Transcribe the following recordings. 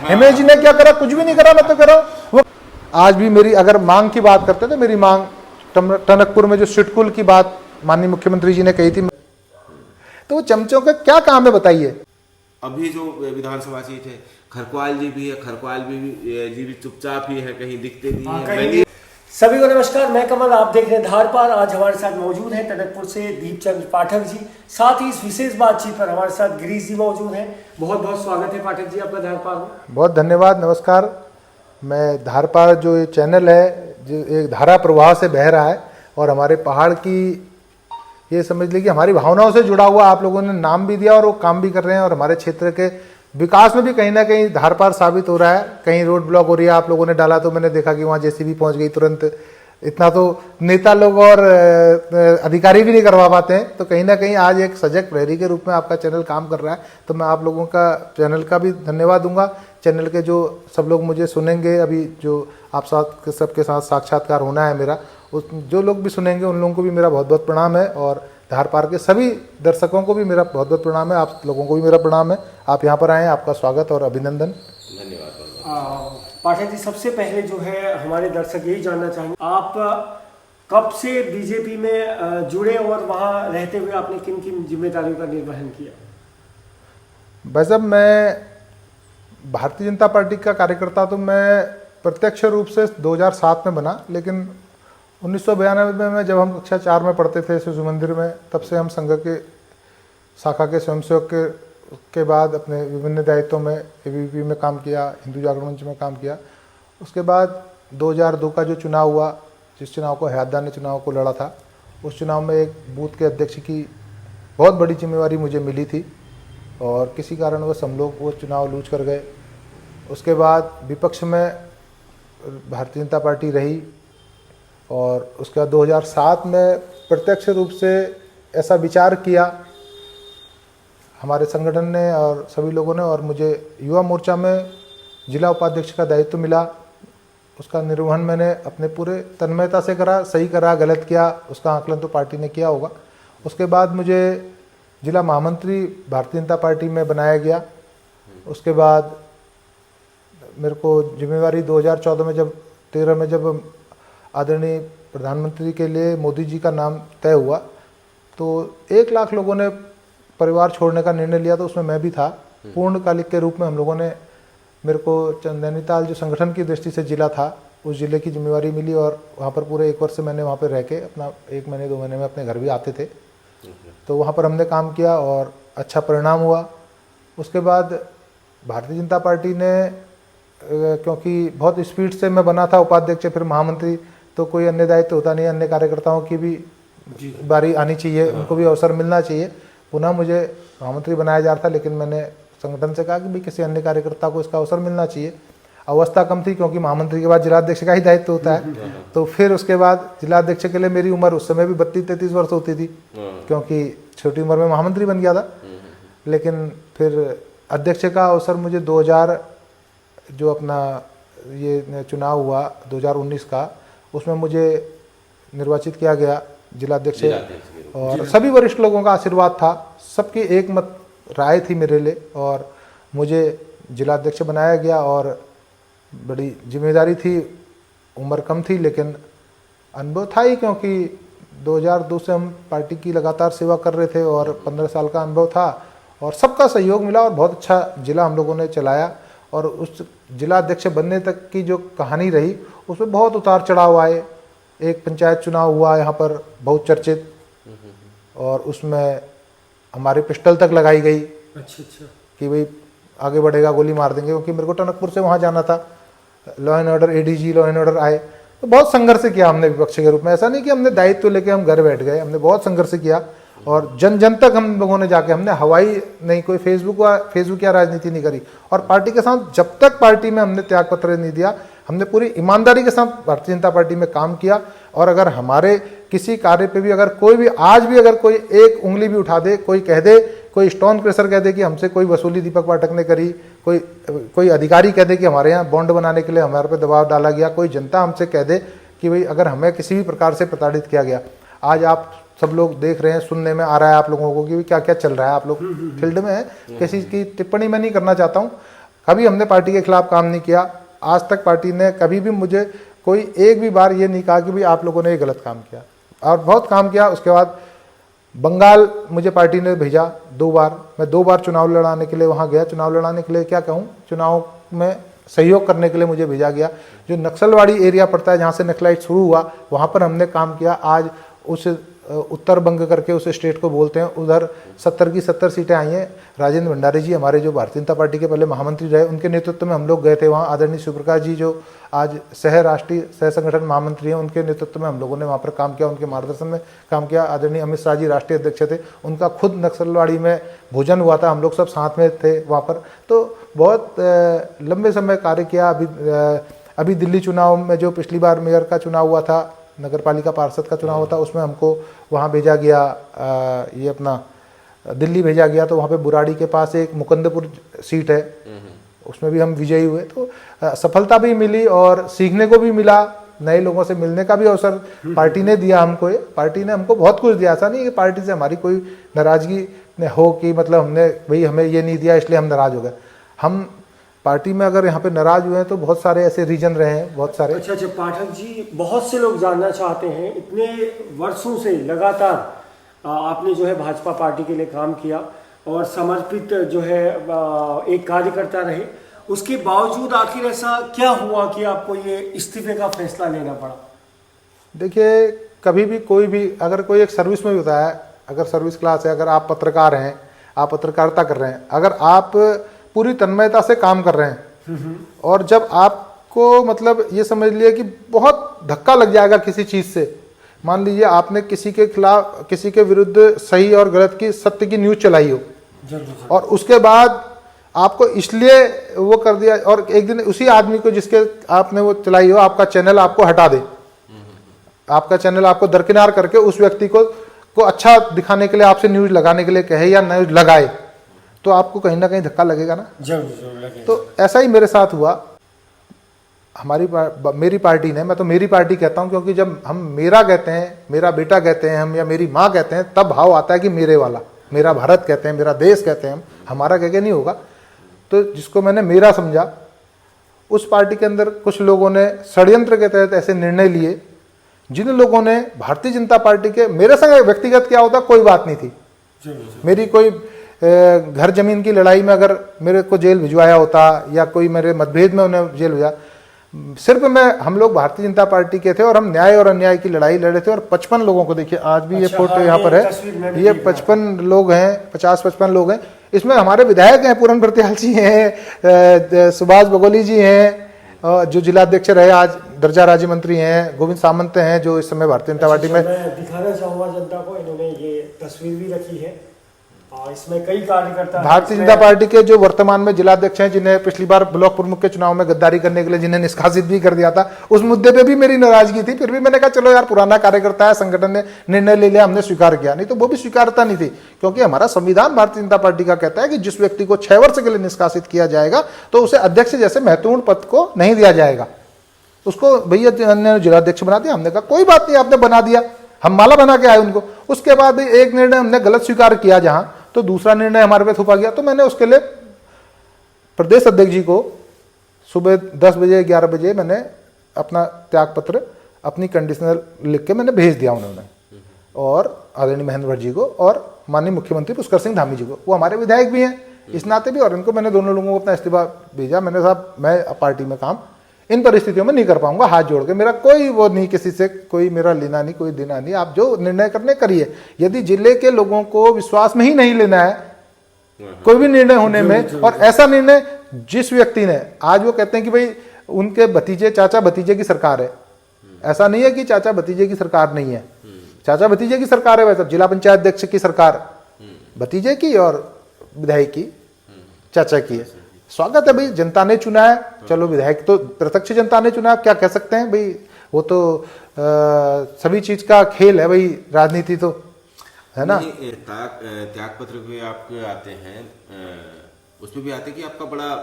हिमेश जी ने क्या करा? कुछ भी नहीं करा, मैं तो कह रहा हूं। वो आज भी मेरी अगर मांग की बात करते तो मेरी मांग टनकपुर में जो सिटकुल की बात माननीय मुख्यमंत्री जी ने कही थी, तो वो चमचों का क्या काम है बताइए। अभी जो विधानसभा सीट है, खरकवाल जी भी है, खरकवाल जी भी चुपचाप ही है, कहीं दिखते नहीं है। सभी को नमस्कार, मैं कमल, आप देख रहे हैं धार पार। आज हमारे साथ मौजूद हैं टनकपुर से दीपचंद पाठक जी, साथ ही इस विशेष बातचीत पर हमारे साथ गिरीश जी मौजूद हैं। बहुत बहुत स्वागत है पाठक जी आपका धार पार में। बहुत धन्यवाद, नमस्कार। मैं धार पार जो ये चैनल है, जो एक धारा प्रवाह से बह रहा है और हमारे पहाड़ की, ये समझ लीजिए कि हमारी भावनाओं से जुड़ा हुआ आप लोगों ने नाम भी दिया और वो काम भी कर रहे हैं, और हमारे क्षेत्र के विकास में भी कहीं ना कहीं धार पार साबित हो रहा है। कहीं रोड ब्लॉक हो रही है, आप लोगों ने डाला तो मैंने देखा कि वहाँ जेसीबी पहुँच गई तुरंत। इतना तो नेता लोग और अधिकारी भी नहीं करवा पाते हैं। तो कहीं ना कहीं आज एक सजग प्रहरी के रूप में आपका चैनल काम कर रहा है, तो मैं आप लोगों का चैनल का भी धन्यवाद दूंगा। चैनल के जो सब लोग मुझे सुनेंगे, अभी जो आप सबके साथ साक्षात्कार होना है मेरा, उस जो लोग भी सुनेंगे उन लोगों को भी मेरा बहुत बहुत प्रणाम है, और धार पार के सभी दर्शकों को भी मेरा बहुत बहुत प्रणाम है। आप लोगों को भी मेरा प्रणाम है। आप यहाँ पर आए, आपका स्वागत और अभिनंदन। धन्यवाद। पाठक जी, सबसे पहले जो है हमारे दर्शक यही जानना चाहेंगे, आप कब से बीजेपी में जुड़े और वहाँ रहते हुए आपने किन किन जिम्मेदारियों का निर्वहन किया? भाई साहब, मैं भारतीय जनता पार्टी का कार्यकर्ता तो मैं प्रत्यक्ष रूप से 2007 में बना, लेकिन 1992 में जब हम कक्षा 4 में पढ़ते थे शिशु मंदिर में, तब से हम संघ के शाखा के स्वयंसेवक के बाद अपने विभिन्न दायित्वों में एबीवीपी में काम किया, हिंदू जागरण मंच में काम किया। उसके बाद 2002 का जो चुनाव हुआ, जिस चुनाव को हयातदार ने चुनाव को लड़ा था, उस चुनाव में एक बूथ के अध्यक्ष की बहुत बड़ी जिम्मेवारी मुझे मिली थी, और किसी कारणवश हम लोग वो चुनाव लूज कर गए। उसके बाद विपक्ष में भारतीय जनता पार्टी रही, और उसके बाद 2007 में प्रत्यक्ष रूप से ऐसा विचार किया हमारे संगठन ने और सभी लोगों ने, और मुझे युवा मोर्चा में जिला उपाध्यक्ष का दायित्व मिला। उसका निर्वहन मैंने अपने पूरे तन्मयता से करा। सही करा, गलत किया, उसका आकलन तो पार्टी ने किया होगा। उसके बाद मुझे जिला महामंत्री भारतीय जनता पार्टी में बनाया गया। उसके बाद मेरे को जिम्मेवारी 2014 में जब 13 में जब आदरणीय प्रधानमंत्री के लिए मोदी जी का नाम तय हुआ, तो 1 लाख लोगों ने परिवार छोड़ने का निर्णय लिया, तो उसमें मैं भी था। पूर्णकालिक के रूप में हम लोगों ने, मेरे को नैनीताल जो संगठन की दृष्टि से जिला था, उस जिले की जिम्मेवारी मिली, और वहाँ पर पूरे 1 वर्ष से मैंने वहाँ पर रह के अपना 1 महीने 2 महीने में अपने घर भी आते थे। तो वहाँ पर हमने काम किया और अच्छा परिणाम हुआ। उसके बाद भारतीय जनता पार्टी ने, क्योंकि बहुत स्पीड से मैं बना था उपाध्यक्ष फिर महामंत्री, तो कोई अन्य दायित्व होता नहीं, अन्य कार्यकर्ताओं की भी बारी आनी चाहिए, उनको भी अवसर मिलना चाहिए। पुनः मुझे महामंत्री बनाया जा रहा था, लेकिन मैंने संगठन से कहा कि भाई किसी अन्य कार्यकर्ता को इसका अवसर मिलना चाहिए। अवस्था कम थी, क्योंकि महामंत्री के बाद जिलाध्यक्ष का ही दायित्व होता है। तो फिर उसके बाद जिलाध्यक्ष के लिए मेरी उम्र उस समय भी 32-33 वर्ष होती थी, क्योंकि छोटी उम्र में महामंत्री बन गया था। लेकिन फिर अध्यक्ष का अवसर मुझे 2000 जो अपना ये चुनाव हुआ 2019 का, उसमें मुझे निर्वाचित किया गया जिलाध्यक्ष, और सभी वरिष्ठ लोगों का आशीर्वाद था, सबकी एकमत राय थी मेरे लिए, और मुझे जिलाध्यक्ष बनाया गया। और बड़ी जिम्मेदारी थी, उम्र कम थी, लेकिन अनुभव था ही, क्योंकि 2002 से हम पार्टी की लगातार सेवा कर रहे थे, और 15 साल का अनुभव था, और सबका सहयोग मिला, और बहुत अच्छा जिला हम लोगों ने चलाया। और उस जिलाध्यक्ष बनने तक की जो कहानी रही, उसमें बहुत उतार चढ़ाव आए। एक पंचायत चुनाव हुआ यहाँ पर बहुत चर्चित, और उसमें हमारी पिस्टल तक लगाई गई। अच्छा कि भाई आगे बढ़ेगा गोली मार देंगे, क्योंकि मेरे को टनकपुर से वहाँ जाना था। Law and order, ADG law and order आए, तो बहुत संघर्ष किया हमने विपक्ष के रूप में। ऐसा नहीं कि हमने दायित्व लेके हम घर बैठ गए, हमने बहुत संघर्ष किया, और जन जन तक हम लोगों ने जाके, हमने हवाई नहीं, कोई फेसबुक या राजनीति नहीं करी। और पार्टी के साथ जब तक पार्टी में हमने त्यागपत्र नहीं दिया, हमने पूरी ईमानदारी के साथ भारतीय जनता पार्टी में काम किया। और अगर हमारे किसी कार्य पे भी अगर कोई भी आज भी अगर कोई एक उंगली भी उठा दे, कोई कह दे, कोई स्टोन क्रेशर कह दे कि हमसे कोई वसूली दीपक पाठक ने करी, कोई अधिकारी कह दे कि हमारे यहाँ बॉन्ड बनाने के लिए हमारे पे दबाव डाला गया, कोई जनता हमसे कह दे कि भाई अगर हमें किसी भी प्रकार से प्रताड़ित किया गया, आज आप सब लोग देख रहे हैं, सुनने में आ रहा है आप लोगों को कि क्या क्या चल रहा है, आप लोग फील्ड में है, किसी की टिप्पणी मैं नहीं करना चाहता हूँ। कभी हमने पार्टी के खिलाफ काम नहीं किया। आज तक पार्टी ने कभी भी मुझे कोई एक भी बार ये नहीं कहा कि भाई आप लोगों ने ये गलत काम किया, और बहुत काम किया। उसके बाद बंगाल मुझे पार्टी ने भेजा 2 बार, मैं 2 बार चुनाव लड़ाने के लिए वहाँ गया। चुनाव लड़ाने के लिए क्या कहूँ, चुनाव में सहयोग करने के लिए मुझे भेजा गया। जो नक्सलवाड़ी एरिया पड़ता है जहाँ से नक्सलाइट शुरू हुआ, वहाँ पर हमने काम किया। आज उस उत्तर बंग करके उस स्टेट को बोलते हैं, उधर 70 की 70 सीटें आई हैं। राजेंद्र भंडारी जी हमारे जो भारतीय जनता पार्टी के पहले महामंत्री रहे, उनके नेतृत्व में हम लोग गए थे वहाँ। आदरणीय शिवप्रकाश जी जो आज राष्ट्रीय सह संगठन महामंत्री हैं, उनके नेतृत्व में हम लोगों ने वहाँ पर काम किया, उनके मार्गदर्शन में काम किया। आदरणीय अमित शाह जी राष्ट्रीय अध्यक्ष थे, उनका खुद नक्सलवाड़ी में भोजन हुआ था, हम लोग सब साथ में थे वहाँ पर। तो बहुत लंबे समय कार्य किया। अभी दिल्ली चुनाव में जो पिछली बार मेयर का चुनाव हुआ था, नगर पालिका पार्षद का चुनाव होता, उसमें हमको वहाँ भेजा गया, ये अपना दिल्ली भेजा गया। तो वहाँ पे बुराड़ी के पास एक मुकंदपुर सीट है, उसमें भी हम विजयी हुए। तो सफलता भी मिली और सीखने को भी मिला, नए लोगों से मिलने का भी अवसर पार्टी ने दिया हमको। पार्टी ने हमको बहुत कुछ दिया। ऐसा नहीं कि पार्टी से हमारी कोई नाराजगी हो कि मतलब हमने भाई हमें ये नहीं दिया इसलिए हम नाराज हो गए। हम पार्टी में अगर यहाँ पे नाराज हुए हैं तो बहुत सारे ऐसे रीजन रहे हैं, बहुत सारे। अच्छा पाठक जी, बहुत से लोग जानना चाहते हैं, इतने वर्षों से लगातार आपने जो है भाजपा पार्टी के लिए काम किया और समर्पित जो है एक कार्यकर्ता रहे, उसके बावजूद आखिर ऐसा क्या हुआ कि आपको ये इस्तीफे का फैसला लेना पड़ा? देखिए, कभी भी कोई भी अगर कोई एक सर्विस में होता है, अगर सर्विस क्लास है, अगर आप पत्रकार हैं, आप पत्रकारिता कर रहे हैं, अगर आप पूरी तन्मयता से काम कर रहे हैं और जब आपको मतलब ये समझ लिया कि बहुत धक्का लग जाएगा किसी चीज़ से, मान लीजिए आपने किसी के खिलाफ, किसी के विरुद्ध सही और गलत की, सत्य की न्यूज़ चलाई हो और उसके बाद आपको इसलिए वो कर दिया, और एक दिन उसी आदमी को जिसके आपने वो चलाई हो, आपका चैनल आपको हटा दे, आपका चैनल आपको दरकिनार करके उस व्यक्ति को अच्छा दिखाने के लिए आपसे न्यूज़ लगाने के लिए कहे या न्यूज़ लगाए, तो आपको कहीं ना कहीं धक्का लगेगा ना। जरूर लगेगा। तो ऐसा ही मेरे साथ हुआ। मेरी पार्टी ने, मैं तो मेरी पार्टी कहता हूं क्योंकि जब हम मेरा कहते हैं, मेरा बेटा कहते हैं हम, या मेरी माँ कहते हैं, तब भाव आता है कि मेरे वाला, मेरा भारत कहते हैं, मेरा देश कहते हैं हम, हमारा कह के नहीं होगा। तो जिसको मैंने मेरा समझा, उस पार्टी के अंदर कुछ लोगों ने षड्यंत्र के तहत ऐसे निर्णय लिए, जिन लोगों ने भारतीय जनता पार्टी के, मेरे संग व्यक्तिगत क्या होता कोई बात नहीं थी, मेरी कोई घर जमीन की लड़ाई में अगर मेरे को जेल भिजवाया होता या कोई मेरे मतभेद में उन्हें जेल भेजा, सिर्फ हम लोग भारतीय जनता पार्टी के थे और हम न्याय और अन्याय की लड़ाई लड़े थे। और 55 लोगों को देखिए, आज भी ये फोटो यहाँ पर है, ये 55 लोग हैं, 50-55 लोग हैं। इसमें हमारे विधायक हैं, पूरन प्रत्याल जी हैं, सुभाष बघोली जी हैं, जो जिलाध्यक्ष रहे, आज दर्जा राज्य मंत्री हैं, गोविंद सामंत हैं, जो इस समय भारतीय जनता पार्टी में। मैं दिखाना चाहूंगा जनता को, इन्होंने ये तस्वीर भी रखी है और इसमें कई कार्यकर्ता भारतीय जनता पार्टी के जो वर्तमान में जिलाध्यक्ष हैं, जिन्हें पिछली बार ब्लॉक प्रमुख के चुनाव में गद्दारी करने के लिए जिन्हें निष्कासित भी कर दिया था, उस मुद्दे पे भी मेरी नाराजगी थी। फिर भी मैंने कहा चलो यार, पुराना कार्यकर्ता है, संगठन ने निर्णय ले लिया, हमने स्वीकार किया। नहीं तो वो भी स्वीकारता नहीं थी, क्योंकि हमारा संविधान भारतीय जनता पार्टी का कहता है कि जिस व्यक्ति को 6 वर्ष के लिए निष्कासित किया जाएगा तो उसे अध्यक्ष जैसे महत्वपूर्ण पद को नहीं दिया जाएगा, उसको भैया ने जिलाध्यक्ष बना दिया। हमने कहा कोई बात नहीं, आपने बना दिया, हम माला बना के आए उनको। उसके बाद एक निर्णय हमने गलत स्वीकार किया जहां, तो दूसरा निर्णय हमारे पे थोपा गया। तो मैंने उसके लिए प्रदेश अध्यक्ष जी को सुबह 10 बजे 11 बजे मैंने अपना त्याग पत्र, अपनी कंडीशनल लिख के मैंने भेज दिया उन्होंने, और आदरणीय महेंद्र भट्ट जी को और माननीय मुख्यमंत्री पुष्कर सिंह धामी जी को, वो हमारे विधायक भी हैं इस नाते भी, और इनको मैंने दोनों लोगों को अपना इस्तीफा भेजा। मैंने साहब, मैं पार्टी में काम इन परिस्थितियों में नहीं कर पाऊंगा, हाथ जोड़ के, मेरा कोई वो नहीं, किसी से कोई मेरा लेना नहीं, कोई देना नहीं, आप जो निर्णय करने करिए। यदि जिले के लोगों को विश्वास में ही नहीं लेना है कोई भी निर्णय होने में, और ऐसा निर्णय जिस व्यक्ति ने, आज वो कहते हैं कि भाई उनके भतीजे, चाचा भतीजे की सरकार है, ऐसा नहीं है कि चाचा भतीजे की सरकार नहीं है, चाचा भतीजे की सरकार है। वैसे जिला पंचायत अध्यक्ष की सरकार भतीजे की और विधायक की चाचा की है। स्वागत है भाई, जनता ने चुना है, चलो विधायक तो प्रत्यक्ष जनता ने चुना, आप क्या कह सकते हैं भाई, वो तो सभी चीज का खेल है भाई, राजनीति तो है ना। त्याग पत्र पे आपके आते हैं, उसमें भी आते हैं कि आपका बड़ा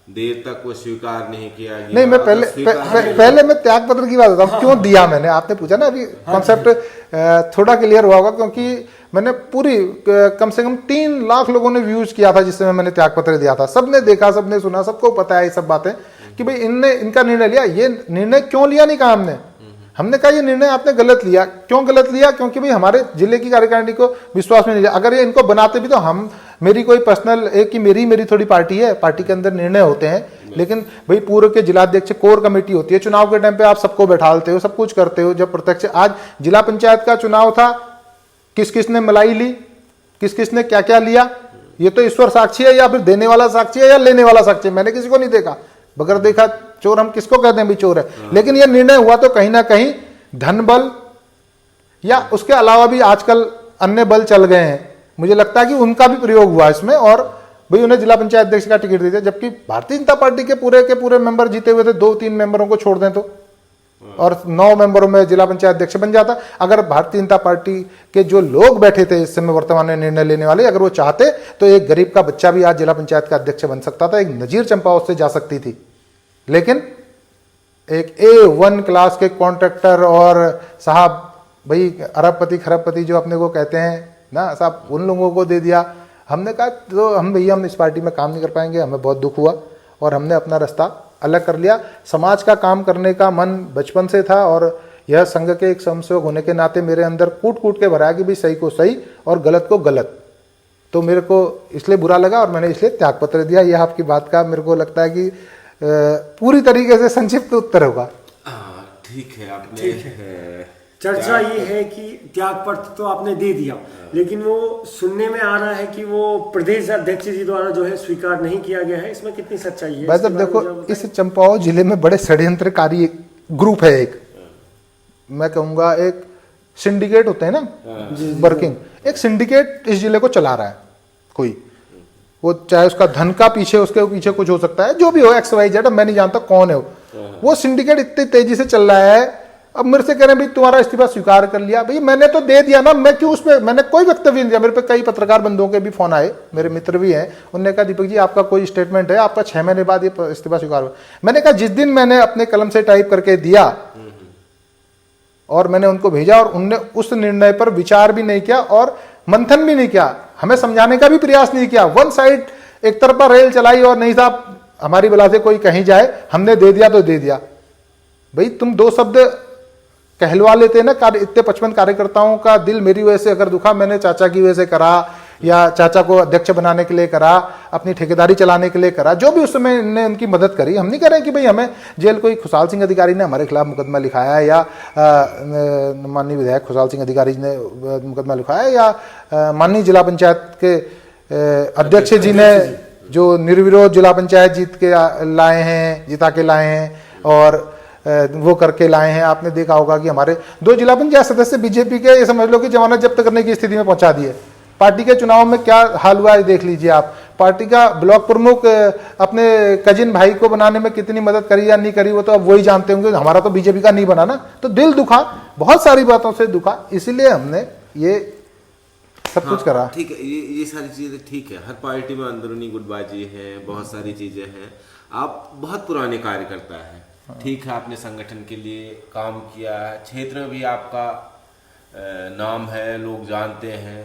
देर तक वो स्वीकार नहीं किया गया। नहीं, मैं अगर पहले स्वीकार- पहले मैं त्याग पत्र की बात बताऊं क्यों दिया मैंने। आपने पूछा ना अभी कॉन्सेप्ट थोड़ा क्लियर हुआ होगा, क्योंकि मैंने पूरी कम से कम 3 लाख लोगों ने व्यूज किया था जिस समय मैंने त्याग पत्र दिया था। सबने देखा, सबने सुना, सबको पता है ये सब बातें कि भाई इनने इनका निर्णय लिया। ये निर्णय क्यों लिया नहीं कहा हमने कहा ये निर्णय आपने गलत लिया। क्यों गलत लिया? क्योंकि भाई हमारे जिले की कार्यकारिणी को विश्वास में नहीं लिया। अगर ये इनको बनाते भी तो हम, मेरी कोई पर्सनल एक कि मेरी थोड़ी पार्टी है, पार्टी के अंदर निर्णय होते हैं, लेकिन भाई पूर्व के जिलाध्यक्ष कोर कमेटी होती है, चुनाव के टाइम पे आप सबको बैठालते हो, सब कुछ करते हो। जब प्रत्यक्ष आज जिला पंचायत का चुनाव था, किस किस ने मलाई ली, किस किस ने क्या क्या लिया, ये तो ईश्वर साक्षी है, या फिर देने वाला साक्षी है या लेने वाला साक्षी है। मैंने किसी को नहीं देखा, बगैर देखा चोर हम किसको कहते हैं भी चोर है। लेकिन यह निर्णय हुआ तो कहीं ना कहीं धन बल या उसके अलावा भी आजकल अन्य बल चल गए हैं, मुझे लगता है कि उनका भी प्रयोग हुआ इसमें, और भाई उन्हें जिला पंचायत अध्यक्ष का टिकट दिया। जबकि भारतीय जनता पार्टी के पूरे मेंबर जीते हुए थे, 2-3 मेंबरों को छोड़ दें तो, और 9 मेंबरों में जिला पंचायत अध्यक्ष बन जाता। अगर भारतीय जनता पार्टी के जो लोग बैठे थे इस समय वर्तमान में निर्णय लेने वाले, अगर वो चाहते तो एक गरीब का बच्चा भी आज जिला पंचायत का अध्यक्ष बन सकता था, एक नजीर चंपावत से जा सकती थी। लेकिन एक A1 क्लास के कॉन्ट्रैक्टर और साहब भाई अरबपति खरबपति जो अपने को कहते हैं ना साहब, उन लोगों को दे दिया। हमने कहा तो हम इस पार्टी में काम नहीं कर पाएंगे, हमें बहुत दुख हुआ और हमने अपना रास्ता अलग कर लिया। समाज का काम करने का मन बचपन से था, और यह संघ के एक स्वयंसेवक होने के नाते मेरे अंदर कूट कूट के भरा कि भाई सही को सही और गलत को गलत। तो मेरे को इसलिए बुरा लगा और मैंने इसलिए त्याग पत्र दिया। यह आपकी बात का मेरे को लगता है कि पूरी तरीके से संक्षिप्त उत्तर होगा। ठीक है, आपने चर्चा ये है कि त्याग पत्र तो आपने दे दिया, लेकिन वो सुनने में आ रहा है कि वो प्रदेश अध्यक्ष जी द्वारा जो है स्वीकार नहीं किया गया है। इसमें कितनी सच्चाई है? भाई साहब देखो, इस चंपावत जिले में बड़े षड्यंत्रकारी ग्रुप है। एक मैं कहूंगा एक सिंडिकेट होते हैं ना, वर्किंग एक सिंडिकेट इस जिले को चला रहा है कोई, वो चाहे उसका धन का पीछे, उसके पीछे कुछ हो सकता है, जो भी हो XYZ, मैं नहीं जानता कौन है वो सिंडिकेट इतनी तेजी से चल रहा है। अब मेरे से कह रहे हैं भाई तुम्हारा इस्तीफा स्वीकार कर लिया। भाई मैंने तो दे दिया ना, मैं क्यों उसमें, मैंने कोई वक्तव्य नहीं दिया। मेरे पे कई पत्रकार बंधुओं के भी फोन आए, मेरे मित्र भी हैं, उन्होंने कहा दीपक जी आपका कोई स्टेटमेंट है, आपका 6 महीने बाद ये इस्तीफा स्वीकार हुआ। मैंने कहा जिस दिन मैंने अपने कलम से टाइप करके दिया और मैंने उनको भेजा और उनने उस निर्णय पर विचार भी नहीं किया और मंथन भी नहीं किया, हमें समझाने का भी प्रयास नहीं किया, वन साइड एक तरफा रेल चलाई और नहीं साहब हमारी बला से कोई कहीं जाए, हमने दे दिया तो दे दिया। भाई तुम 2 शब्द कहलवा लेते ना, इतने 55 कार्यकर्ताओं का दिल मेरी वजह से अगर दुखा, मैंने चाचा की वजह से करा या चाचा को अध्यक्ष बनाने के लिए करा, अपनी ठेकेदारी चलाने के लिए करा, जो भी उस समय ने उनकी मदद करी। हम नहीं कह रहे कि भाई हमें जेल कोई खुशहाल सिंह अधिकारी ने हमारे खिलाफ मुकदमा लिखाया है, या माननीय विधायक खुशहाल सिंह अधिकारी ने मुकदमा लिखाया है, या माननीय जिला पंचायत के अध्यक्ष जी ने जो निर्विरोध जिला पंचायत जीत के लाए हैं, जिता के लाए हैं और वो करके लाए हैं। आपने देखा होगा कि हमारे 2 जिला पंचायत सदस्य बीजेपी के, ये समझ लो कि जमानत जब्त करने की स्थिति में पहुंचा दिए। पार्टी के चुनाव में क्या हाल हुआ है देख लीजिए आप। पार्टी का ब्लॉक प्रमुख अपने कजिन भाई को बनाने में कितनी मदद करी या नहीं करी वो तो अब वही जानते होंगे, हमारा तो बीजेपी का नहीं बना ना। तो दिल दुखा, बहुत सारी बातों से दुखा, इसीलिए हमने ये सब कुछ करा। ठीक है, ये सारी चीजें ठीक है, हर पार्टी में अंदरूनी गुटबाजी है, बहुत सारी चीजें हैं। आप बहुत पुराने कार्यकर्ता हैं, ठीक है, आपने संगठन के लिए काम किया है, क्षेत्र में भी आपका नाम है, लोग जानते हैं।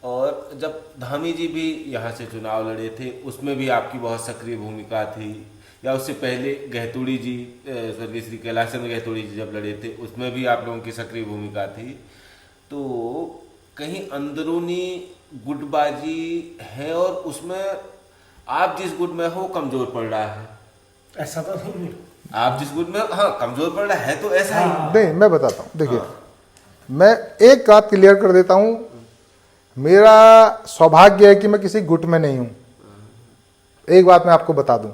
और जब धामी जी भी यहाँ से चुनाव लड़े थे उसमें भी आपकी बहुत सक्रिय भूमिका थी, या उससे पहले गहतोड़ी जी, स्वर्गीय श्री कैलाश चंद्र गहतोड़ी जी जब लड़े थे उसमें भी आप लोगों की सक्रिय भूमिका थी। तो कहीं अंदरूनी गुटबाजी है और उसमें आप जिस गुट में हो कमजोर पड़ रहा है। ऐसा तो नहीं है, आप जिस गुट में कमजोर पड़ रहा है तो ऐसा ही नहीं। मैं बताता हूँ, देखिए मैं एक बात क्लियर कर देता हूँ, मेरा सौभाग्य है कि मैं किसी गुट में नहीं हूं। एक बात मैं आपको बता दूं,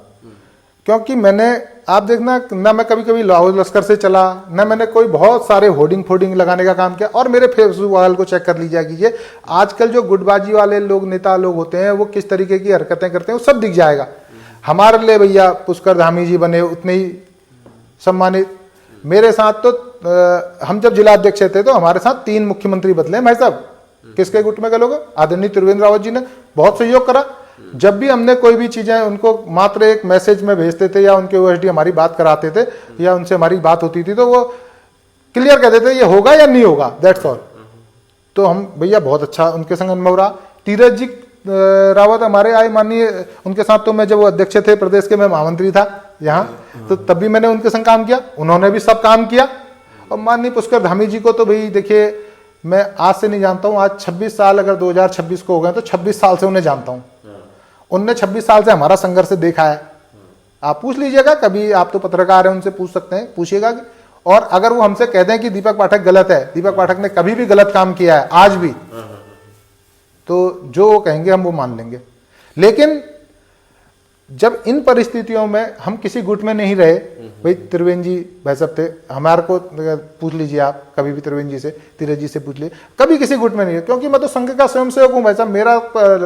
क्योंकि मैंने, आप देखना ना, मैं कभी कभी लाहौर लश्कर से चला ना, मैंने कोई बहुत सारे होर्डिंग फोर्डिंग लगाने का काम किया। और मेरे फेसबुक वाले को चेक कर लीजिए कीजिए, आजकल जो गुटबाजी वाले लोग, नेता लोग होते हैं, वो किस तरीके की हरकतें करते हैं वो सब दिख जाएगा। हमारे लिए भैया पुष्कर धामी जी बने उतने ही सम्मानित। मेरे साथ तो हम जब जिला अध्यक्ष थे तो हमारे साथ 3 मुख्यमंत्री बदले भाई साहब। किसके गुट में गए लोग? आदरणीय त्रिवेंद्र रावत जी ने बहुत सहयोग करा। जब भी हमने कोई भी चीजें उनको मात्र एक मैसेज में भेजते थे या उनके ओएसडी हमारी बात कराते थे या उनसे हमारी बात होती थी तो वो क्लियर कह देते ये होगा या नहीं होगा, दैट्स ऑल। तो हम भैया बहुत अच्छा उनके संग अनुभव रहा। तीरथ जी रावत हमारे आए माननीय, उनके साथ तो मैं जब वो अध्यक्ष थे प्रदेश के, मैं महामंत्री था यहाँ, तो तब भी मैंने उनके संग काम किया, उन्होंने भी सब काम किया। और माननीय पुष्कर धामी जी को तो भाई देखिए मैं आज से नहीं जानता हूँ, आज 26 साल अगर 2026 को हो गए तो 26 साल से उन्हें जानता हूँ। उनने 26 साल से हमारा संघर्ष देखा है। आप पूछ लीजिएगा कभी, आप तो पत्रकार हैं उनसे पूछ सकते हैं, पूछिएगा। और अगर वो हमसे कह दें कि दीपक पाठक गलत है, दीपक पाठक ने कभी भी गलत काम किया है आज भी, तो जो वो कहेंगे हम वो मान लेंगे। लेकिन जब इन परिस्थितियों में हम किसी गुट में नहीं रहे, भाई त्रिवेंद्र जी भाई साहब थे, हमारे को पूछ लीजिए आप कभी भी त्रिवेंद्र जी से, तीरथ जी से पूछ लीजिए, कभी किसी गुट में नहीं रहे, क्योंकि मैं तो संघ का स्वयंसेवक हूं भाई साहब। मेरा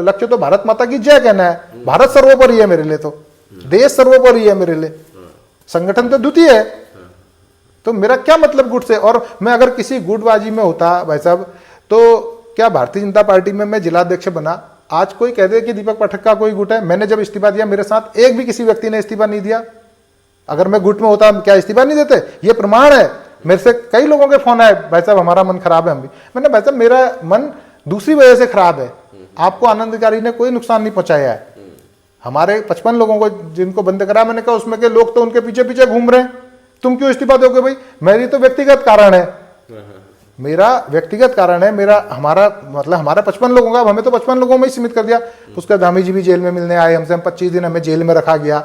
लक्ष्य तो भारत माता की जय कहना है। भारत सर्वोपरि है मेरे लिए, तो देश सर्वोपरि है मेरे लिए, संगठन तो द्वितीय है। तो मेरा क्या मतलब गुट से? और मैं अगर किसी गुटबाजी में होता भाई साहब, तो क्या भारतीय जनता पार्टी में मैं जिलाध्यक्ष बना, आज कोई कह दे कि दीपक पाठक का कोई गुट है, मैंने जब इस्तीफा दिया मेरे साथ एक भी किसी व्यक्ति ने इस्तीफा नहीं दिया। अगर मैं गुट में होता क्या इस्तीफा नहीं देते? ये प्रमाण है। मेरे से कई लोगों के फोन आए, भाई साहब हमारा मन खराब है, हम भी। मैंने भाई साहब मेरा मन दूसरी वजह से खराब है, आपको आनंदकारी ने कोई नुकसान नहीं पहुंचाया है। हमारे 55 लोगों को जिनको बंद करा, मैंने कहा उसमें के लोग तो उनके पीछे पीछे घूम रहे हैं, तुम क्यों इस्तीफा दोगे? भाई मेरी तो व्यक्तिगत कारण है, मेरा व्यक्तिगत कारण है, मेरा हमारा मतलब हमारा 55 लोगों का, हमें तो 55 लोगों में ही सीमित कर दिया। पुष्कर धामी जी भी जेल में मिलने आए हमसे, हम 25 दिन हमें जेल में रखा गया।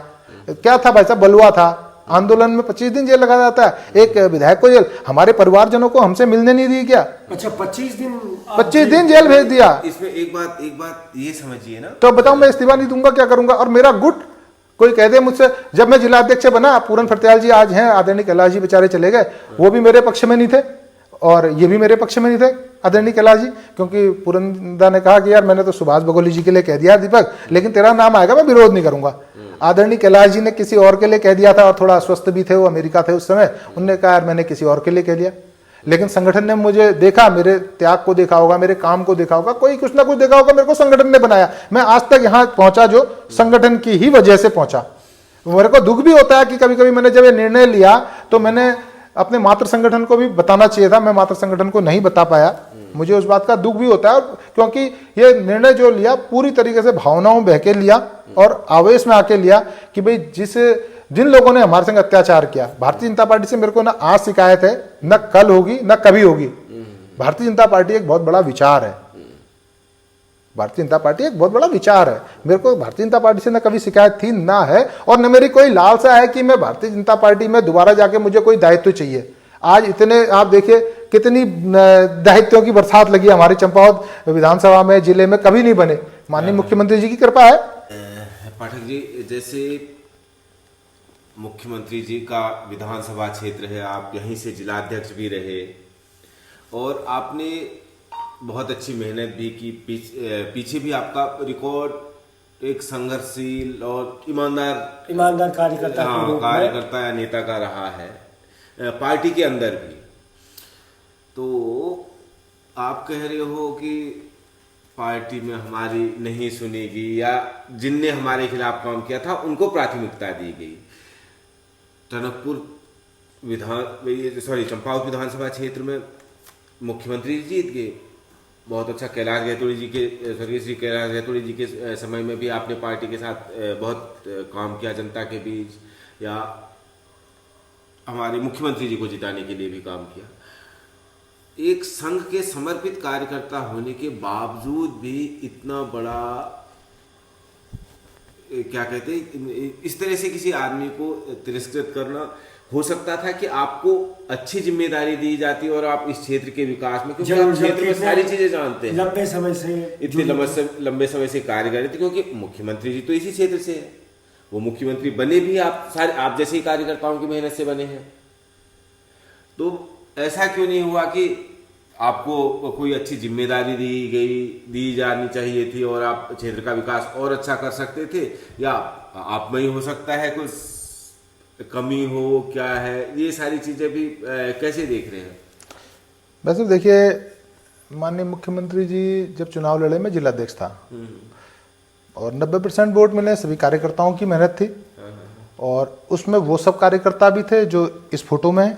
क्या था भाई साहब? बलुआ था, आंदोलन में 25 दिन जेल लगा जाता है। एक विधायक को जेल, हमारे परिवारजनों को हमसे मिलने नहीं दी क्या? अच्छा 25 दिन जेल भेज दिया। इसमें एक बात ये समझिए ना, तो बताओ मैं इस्तीफा नहीं दूंगा, क्या करूंगा? और मेरा गुट कोई कह दे मुझसे, जब मैं जिलाध्यक्ष बना, पूरन फटियाल जी आज हैं, आदरणीय कैलाश जी बेचारे चले गए, वो भी मेरे पक्ष में नहीं थे और ये भी मेरे पक्ष में नहीं थे आदरणीय कैलाश जी, क्योंकि पुरंदा ने कहा कि यार मैंने तो सुभाष बघेली जी के लिए कह दिया दीपक, लेकिन तेरा नाम आएगा मैं विरोध नहीं करूंगा। आदरणीय कैलाश जी ने किसी और के लिए कह दिया था और थोड़ा अस्वस्थ भी थे, वो अमेरिका थे उस समय, उन्होंने कहा यार मैंने किसी और के लिए कह दिया। लेकिन संगठन ने मुझे देखा, मेरे त्याग को देखा होगा, मेरे काम को देखा होगा, कोई कुछ ना कुछ देखा होगा, मेरे को संगठन ने बनाया। मैं आज तक यहाँ पहुंचा जो संगठन की ही वजह से पहुंचा। मेरे को दुख भी होता है कि कभी कभी मैंने जब ये निर्णय लिया तो मैंने अपने मातृ संगठन को भी बताना चाहिए था, मैं मातृ संगठन को नहीं बता पाया, मुझे उस बात का दुख भी होता है। क्योंकि ये निर्णय जो लिया पूरी तरीके से भावनाओं बह के लिया और आवेश में आके लिया कि भाई जिन लोगों ने हमारे संग अत्याचार किया, भारतीय जनता पार्टी से मेरे को ना आज शिकायत है, न कल होगी, न कभी होगी। भारतीय जनता पार्टी एक बहुत बड़ा विचार है, भारतीय जनता पार्टी एक बहुत बड़ा विचार है। मेरे को भारतीय जनता पार्टी से न कभी शिकायत थी, ना है, और न मेरी कोई लालसा है कि मैं भारतीय जनता पार्टी में दोबारा जाके मुझे कोई दायित्व चाहिए। आज इतने आप देखिए कितनी दायित्वों की बरसात लगी हमारी चंपावत विधानसभा में, जिले में कभी नहीं बने, माननीय मुख्यमंत्री जी की कृपा है। पाठक जी, जैसे मुख्यमंत्री जी का विधानसभा क्षेत्र है, आप यहीं से जिलाध्यक्ष भी रहे और आपने बहुत अच्छी मेहनत भी की, पीछे भी आपका रिकॉर्ड एक संघर्षशील और ईमानदार कार्यकर्ता या नेता का रहा है पार्टी के अंदर भी। तो आप कह रहे हो कि पार्टी में हमारी नहीं सुनेगी या जिनने हमारे खिलाफ काम किया था उनको प्राथमिकता दी गई। टनकपुर चंपावत विधानसभा क्षेत्र में मुख्यमंत्री जीत गए, बहुत अच्छा। कैलाश गहतोड़ी जी के, स्वर्गीय श्री कैलाश गहतोड़ी जी के समय में भी आपने पार्टी के साथ बहुत काम किया, जनता के बीच, या हमारे मुख्यमंत्री जी को जिताने के लिए भी काम किया। एक संघ के समर्पित कार्यकर्ता होने के बावजूद भी इतना बड़ा क्या कहते हैं, इस तरह से किसी आदमी को तिरस्कृत करना, हो सकता था कि आपको अच्छी जिम्मेदारी दी जाती और आप इस क्षेत्र के विकास में, क्योंकि आप क्षेत्र में सारी चीजें जानते हैं, लंबे समय से इतने लंबे समय से कार्य कर रहे थे, क्योंकि मुख्यमंत्री जी तो इसी क्षेत्र से है, वो मुख्यमंत्री बने भी आप जैसे ही कार्यकर्ताओं की मेहनत से बने हैं। तो ऐसा क्यों नहीं हुआ कि आपको कोई अच्छी जिम्मेदारी दी जानी चाहिए थी और आप क्षेत्र का विकास और अच्छा कर सकते थे, या आप में ही हो सकता है कुछ कमी हो, क्या है, ये सारी चीजें भी कैसे देख रहे हैं? वैसे देखिए, माननीय मुख्यमंत्री जी जब चुनाव लड़े मैं जिलाध्यक्ष था और 90% वोट मिले सभी कार्यकर्ताओं की मेहनत थी। और उसमें वो सब कार्यकर्ता भी थे जो इस फोटो में हैं।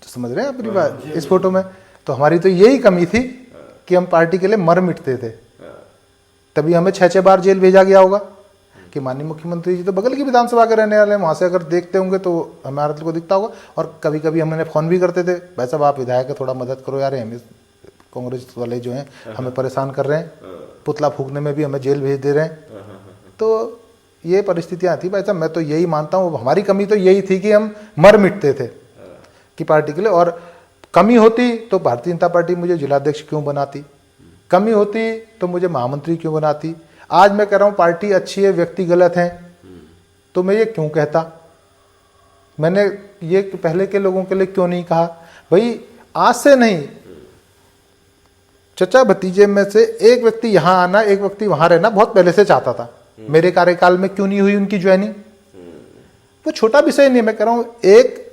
समझ रहे हैं अपनी बात? इस फोटो में तो हमारी तो यही कमी थी कि हम पार्टी के लिए मर मिटते थे, तभी हमें 6-6 बार जेल भेजा गया होगा। कि माननीय मुख्यमंत्री जी तो बगल की विधानसभा के रहने वाले हैं, वहां से अगर देखते होंगे तो हमारे को दिखता होगा। और कभी कभी हमने फोन भी करते थे, भाई साहब आप विधायक है, थोड़ा मदद करो यार, हमें कांग्रेस वाले जो हैं हमें परेशान कर रहे हैं, पुतला फूकने में भी हमें जेल भेज दे रहे हैं। तो ये परिस्थितियां थी भाई साहब। मैं तो यही मानता हूँ हमारी कमी तो यही थी कि हम मर मिटते थे कि पार्टी के लिए। और कमी होती तो भारतीय जनता पार्टी मुझे जिलाध्यक्ष क्यों बनाती, कमी होती तो मुझे महामंत्री क्यों बनाती। आज मैं कह रहा हूं पार्टी अच्छी है, व्यक्ति गलत हैं, तो मैं ये क्यों कहता? मैंने ये पहले के लोगों के लिए क्यों नहीं कहा? भाई आज से नहीं, चचा भतीजे में से एक व्यक्ति यहां आना, एक व्यक्ति वहां रहना बहुत पहले से चाहता था। मेरे कार्यकाल में क्यों नहीं हुई उनकी ज्वाइनिंग? वो छोटा विषय नहीं, मैं कह रहा हूं एक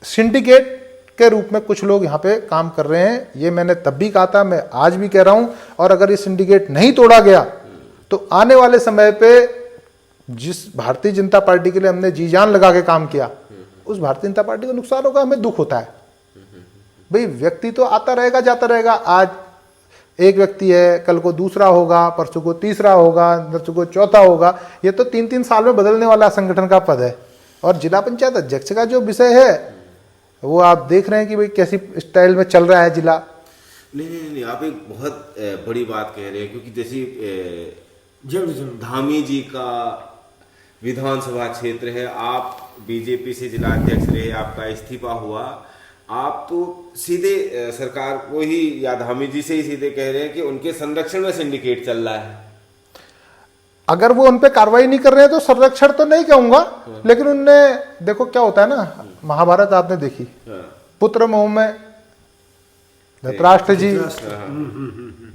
सिंडिकेट के रूप में कुछ लोग यहाँ पे काम कर रहे हैं। ये मैंने तब भी कहा था, मैं आज भी कह रहा हूं। और अगर ये सिंडिकेट नहीं तोड़ा गया तो आने वाले समय पे जिस भारतीय जनता पार्टी के लिए हमने जी जान लगा के काम किया, उस भारतीय जनता पार्टी को नुकसान होगा, हमें दुख होता है। भाई व्यक्ति तो आता रहेगा जाता रहेगा, आज एक व्यक्ति है, कल को दूसरा होगा, परसों को तीसरा होगा, परसों को चौथा होगा। ये तो 3-3 साल में बदलने वाला संगठन का पद है। और जिला पंचायत अध्यक्ष का जो विषय है वो आप देख रहे हैं कि भाई कैसी स्टाइल में चल रहा है जिला। नहीं, आप एक बहुत बड़ी बात कह रहे हैं, क्योंकि जैसे जरूर धामी जी का विधानसभा क्षेत्र है, आप बीजेपी से जिलाध्यक्ष रहे, आपका इस्तीफा हुआ, आप तो सीधे सरकार को ही या धामी जी से ही सीधे कह रहे हैं कि उनके संरक्षण में सिंडिकेट चल रहा है। अगर वो उन पे कार्रवाई नहीं कर रहे हैं तो संरक्षण तो नहीं कहूंगा, लेकिन उनने देखो क्या होता है ना, महाभारत आपने देखी, पुत्र मोह में धृतराष्ट्र जी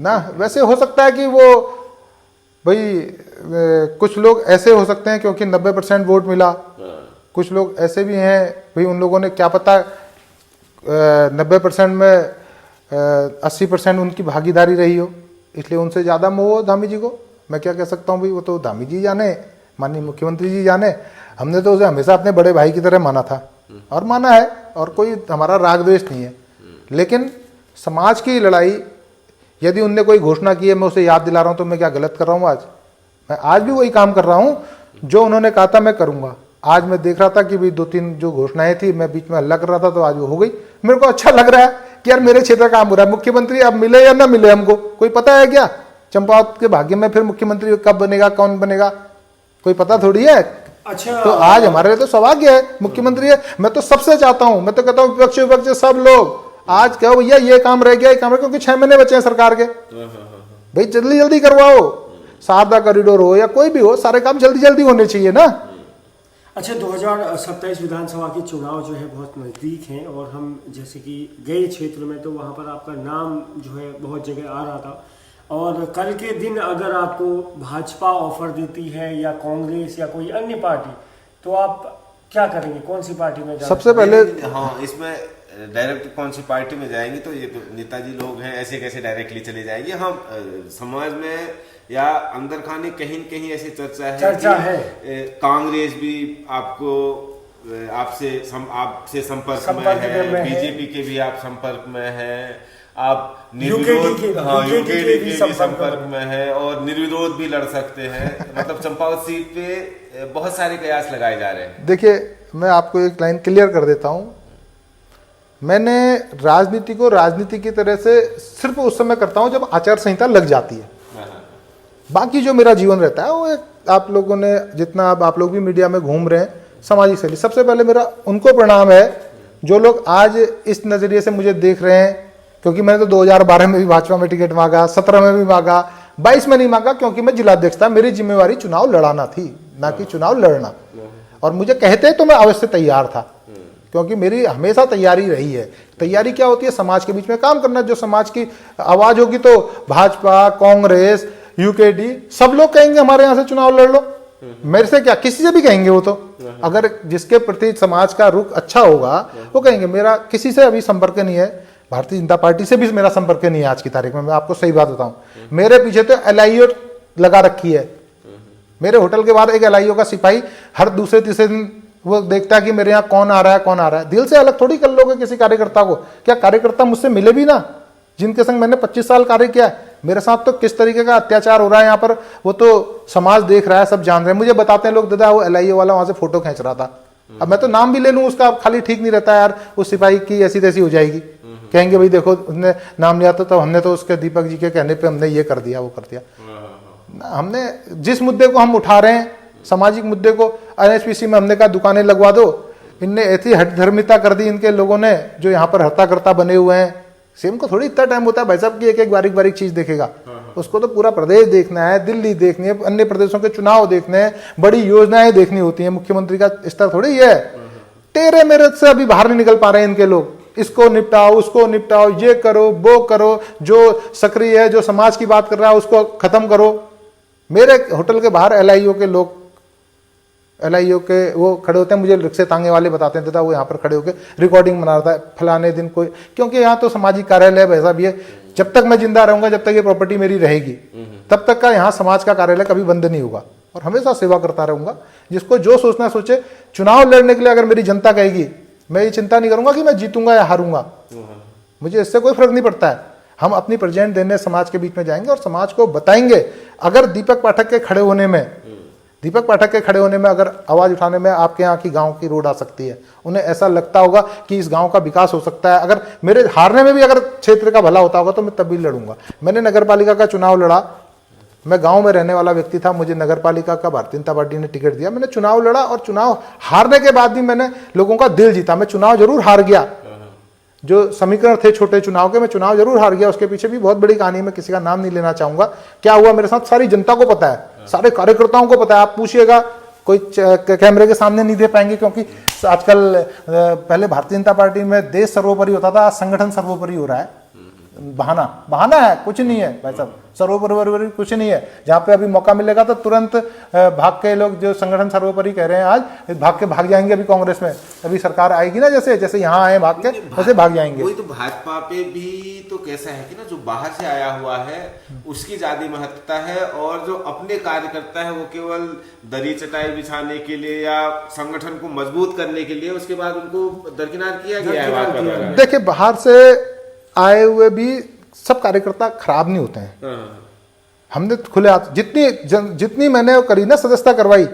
ना, वैसे हो सकता है कि वो भाई कुछ लोग ऐसे हो सकते हैं क्योंकि 90% वोट मिला, कुछ लोग ऐसे भी हैं भाई उन लोगों ने क्या पता 90% में 80% उनकी भागीदारी रही हो, इसलिए उनसे ज़्यादा मोह हो धामी जी को। मैं क्या कह सकता हूँ भाई, वो तो धामी जी जाने, माननीय मुख्यमंत्री जी जाने। हमने तो उसे हमेशा अपने बड़े भाई की तरह माना था और माना है, और कोई हमारा राग द्वेष नहीं है। लेकिन समाज की लड़ाई, यदि उनने कोई घोषणा की है, मैं उसे याद दिला रहा हूँ, तो मैं क्या गलत कर रहा हूँ? मैं आज भी वही काम कर रहा हूँ जो उन्होंने कहा था मैं करूँगा। आज मैं देख रहा था कि भाई 2-3 जो घोषणाएं थी, मैं बीच में हल्ला कर रहा था, तो आज वो हो गई। मेरे को अच्छा लग रहा है कि यार मेरे क्षेत्र का काम हो रहा है। मुख्यमंत्री अब मिले या ना मिले हमको कोई पता है क्या? चंपावत के भाग्य में फिर मुख्यमंत्री कब बनेगा, कौन बनेगा, कोई पता थोड़ी है। अच्छा, तो आज हमारे लिए तो सौभाग्य है, मुख्यमंत्री है। मैं तो सबसे चाहता हूं, मैं तो कहता हूं विपक्ष विपक्ष सब लोग आज कहो भैया ये काम रह गया, ये काम रह गया, क्योंकि 6 महीने बचे हैं सरकार के। भाई जल्दी जल्दी करवाओ, शारदा कॉरिडोर हो या कोई भी हो, सारे काम जल्दी जल्दी होने चाहिए ना। अच्छा, 2027 विधानसभा के चुनाव जो है बहुत नज़दीक हैं, और हम जैसे कि गए क्षेत्र में तो वहाँ पर आपका नाम जो है बहुत जगह आ रहा था। और कल के दिन अगर आपको भाजपा ऑफर देती है या कांग्रेस या कोई अन्य पार्टी, तो आप क्या करेंगे? कौन सी पार्टी में जाएंगे? सबसे पहले हाँ, इसमें डायरेक्ट कौन सी पार्टी में जाएंगे, तो ये तो नेताजी लोग हैं, ऐसे कैसे डायरेक्टली चले जाएंगे? हम समाज में या अंदर खाने कहीं कहीं ऐसी चर्चा है कांग्रेस भी आपको आपसे संपर्क में है, बीजेपी के भी आप संपर्क में है, आप यूकेडी के भी संपर्क में है, और निर्विरोध भी लड़ सकते हैं। मतलब चंपावत सीट पे बहुत सारे कयास लगाए जा रहे हैं। देखिए, मैं आपको एक लाइन क्लियर कर देता हूं। मैंने राजनीति को राजनीति की तरह से सिर्फ उस समय करता हूं जब आचार संहिता लग जाती है। बाकी जो मेरा जीवन रहता है वो एक, आप लोगों ने जितना आप लोग भी मीडिया में घूम रहे हैं, सामाजिक शैली। सबसे पहले मेरा उनको प्रणाम है जो लोग आज इस नजरिए से मुझे देख रहे हैं, क्योंकि मैंने तो 2012 में भी भाजपा में टिकट मांगा, 17 में भी मांगा, 22 में नहीं मांगा, क्योंकि मैं जिलाध्यक्ष था। मेरी जिम्मेवारी चुनाव लड़ाना थी, ना कि चुनाव लड़ना। और मुझे कहते तो मैं अवश्य तैयार था, क्योंकि मेरी हमेशा तैयारी रही है। तैयारी क्या होती है? समाज के बीच में काम करना। जो समाज की आवाज होगी तो भाजपा, कांग्रेस, यूकेडी सब लोग कहेंगे हमारे यहाँ से चुनाव लड़ लो। मेरे से क्या, किसी से भी कहेंगे वो तो, अगर जिसके प्रति समाज का रुख अच्छा होगा वो कहेंगे। मेरा किसी से अभी संपर्क नहीं है, भारतीय जनता पार्टी से भी मेरा संपर्क नहीं है आज की तारीख में, मैं आपको सही बात बताऊं। मेरे पीछे तो LIO लगा रखी है। मेरे होटल के बाहर एक LIO का सिपाही हर दूसरे तीसरे दिन वो देखता है कि मेरे यहाँ कौन आ रहा है, कौन आ रहा है। दिल से अलग थोड़ी कर लोगे किसी कार्यकर्ता को। क्या कार्यकर्ता मुझसे मिले भी ना, जिनके संग मैंने 25 साल कार्य किया है, मेरे साथ तो किस तरीके का अत्याचार हो रहा है यहाँ पर, वो तो समाज देख रहा है, सब जान रहे हैं। मुझे बताते हैं लोग, दादा वो LIO वाला वहां से फोटो खींच रहा था। अब मैं तो नाम भी ले लूं उसका, खाली ठीक नहीं रहता यार, उस सिपाही की ऐसी तैसी हो जाएगी। कहेंगे भाई देखो उसने नाम लिया तो हमने तो उसके दीपक जी के कहने पे हमने ये कर दिया, वो कर दिया। हमने जिस मुद्दे को हम उठा रहे हैं, सामाजिक मुद्दे को, NHPC में हमने कहा दुकानें लगवा दो, इनने ऐसी हठधर्मिता कर दी इनके लोगों ने, जो यहाँ पर हर्ताकर्ता बने हुए हैं। सीएम को थोड़ी इतना टाइम होता है भाई साहब की एक एक बारीक बारीक चीज देखेगा। उसको तो पूरा प्रदेश देखना है, दिल्ली देखनी है, अन्य प्रदेशों के चुनाव देखने हैं, बड़ी योजनाएं देखनी होती है। मुख्यमंत्री का स्तर थोड़ी है। तेरे मेरे से अभी बाहर नहीं निकल पा रहे हैं इनके लोग। इसको निपटाओ, उसको निपटाओ, ये करो, वो करो, जो सक्रिय है, जो समाज की बात कर रहा है उसको खत्म करो। मेरे होटल के बाहर LIO के लोग, LIO के वो खड़े होते हैं, मुझे रिक्शे तांगे वाले बताते हैं, वो यहाँ पर खड़े होकर रिकॉर्डिंग बना रहा था फलाने दिन कोई, क्योंकि यहाँ तो सामाजिक कार्यालय है वैसा भी है। जब तक मैं जिंदा रहूंगा, जब तक ये प्रॉपर्टी मेरी रहेगी, तब तक का यहाँ समाज का कार्यालय कभी बंद नहीं होगा और हमेशा सेवा करता रहूंगा। जिसको जो सोचना सोचे। चुनाव लड़ने के लिए अगर मेरी जनता कहेगी, मैं ये चिंता नहीं करूंगा कि मैं जीतूंगा या हारूंगा, मुझे इससे कोई फर्क नहीं पड़ता है। हम अपनी प्रेजेंट देने समाज के बीच में जाएंगे और समाज को बताएंगे। अगर दीपक पाठक के खड़े होने में अगर आवाज उठाने में आपके यहाँ की गांव की रोड आ सकती है, उन्हें ऐसा लगता होगा कि इस गांव का विकास हो सकता है, अगर मेरे हारने में भी अगर क्षेत्र का भला होता होगा तो मैं तब भी लड़ूंगा। मैंने नगर पालिका का चुनाव लड़ा, मैं गांव में रहने वाला व्यक्ति था, मुझे नगर पालिका का भारतीय जनता पार्टी ने टिकट दिया, मैंने चुनाव लड़ा और चुनाव हारने के बाद भी मैंने लोगों का दिल जीता। मैं चुनाव जरूर हार गया, जो समीकरण थे छोटे चुनाव के, मैं चुनाव जरूर हार गया। उसके पीछे भी बहुत बड़ी कहानी, मैं किसी का नाम नहीं लेना चाहूंगा। क्या हुआ मेरे साथ सारी जनता को पता है, सारे कार्यकर्ताओं को पता है। आप पूछिएगा, कोई कैमरे के सामने नहीं दे पाएंगे, क्योंकि आजकल पहले भारतीय जनता पार्टी में देश सर्वोपरि होता था, आज संगठन सर्वोपरि हो रहा है। बहाना है, कुछ नहीं है भाई साहब, सर्वोपरि कुछ नहीं है। जहां पे अभी मौका मिलेगा तो तुरंत भाग के लोग, जो संगठन सर्वोपरि कह रहे हैं आज, भाग जाएंगे अभी कांग्रेस में। अभी सरकार आएगी ना, जैसे यहाँ आए भाग के, वैसे भाग जाएंगे। वही तो भाजपा पे भी तो कैसा है कि ना, जो बाहर से आया हुआ है उसकी ज्यादा महत्वता है, और जो अपने कार्यकर्ता है वो केवल दरी चटाई बिछाने के लिए या संगठन को मजबूत करने के लिए, उसके बाद उनको दरकिनार किया गया है। देखिए, बाहर से आए हुए भी सब कार्यकर्ता खराब नहीं होते हैं। हमने खुले हाथ जितनी मैंने करी ना, सदस्यता करवाई,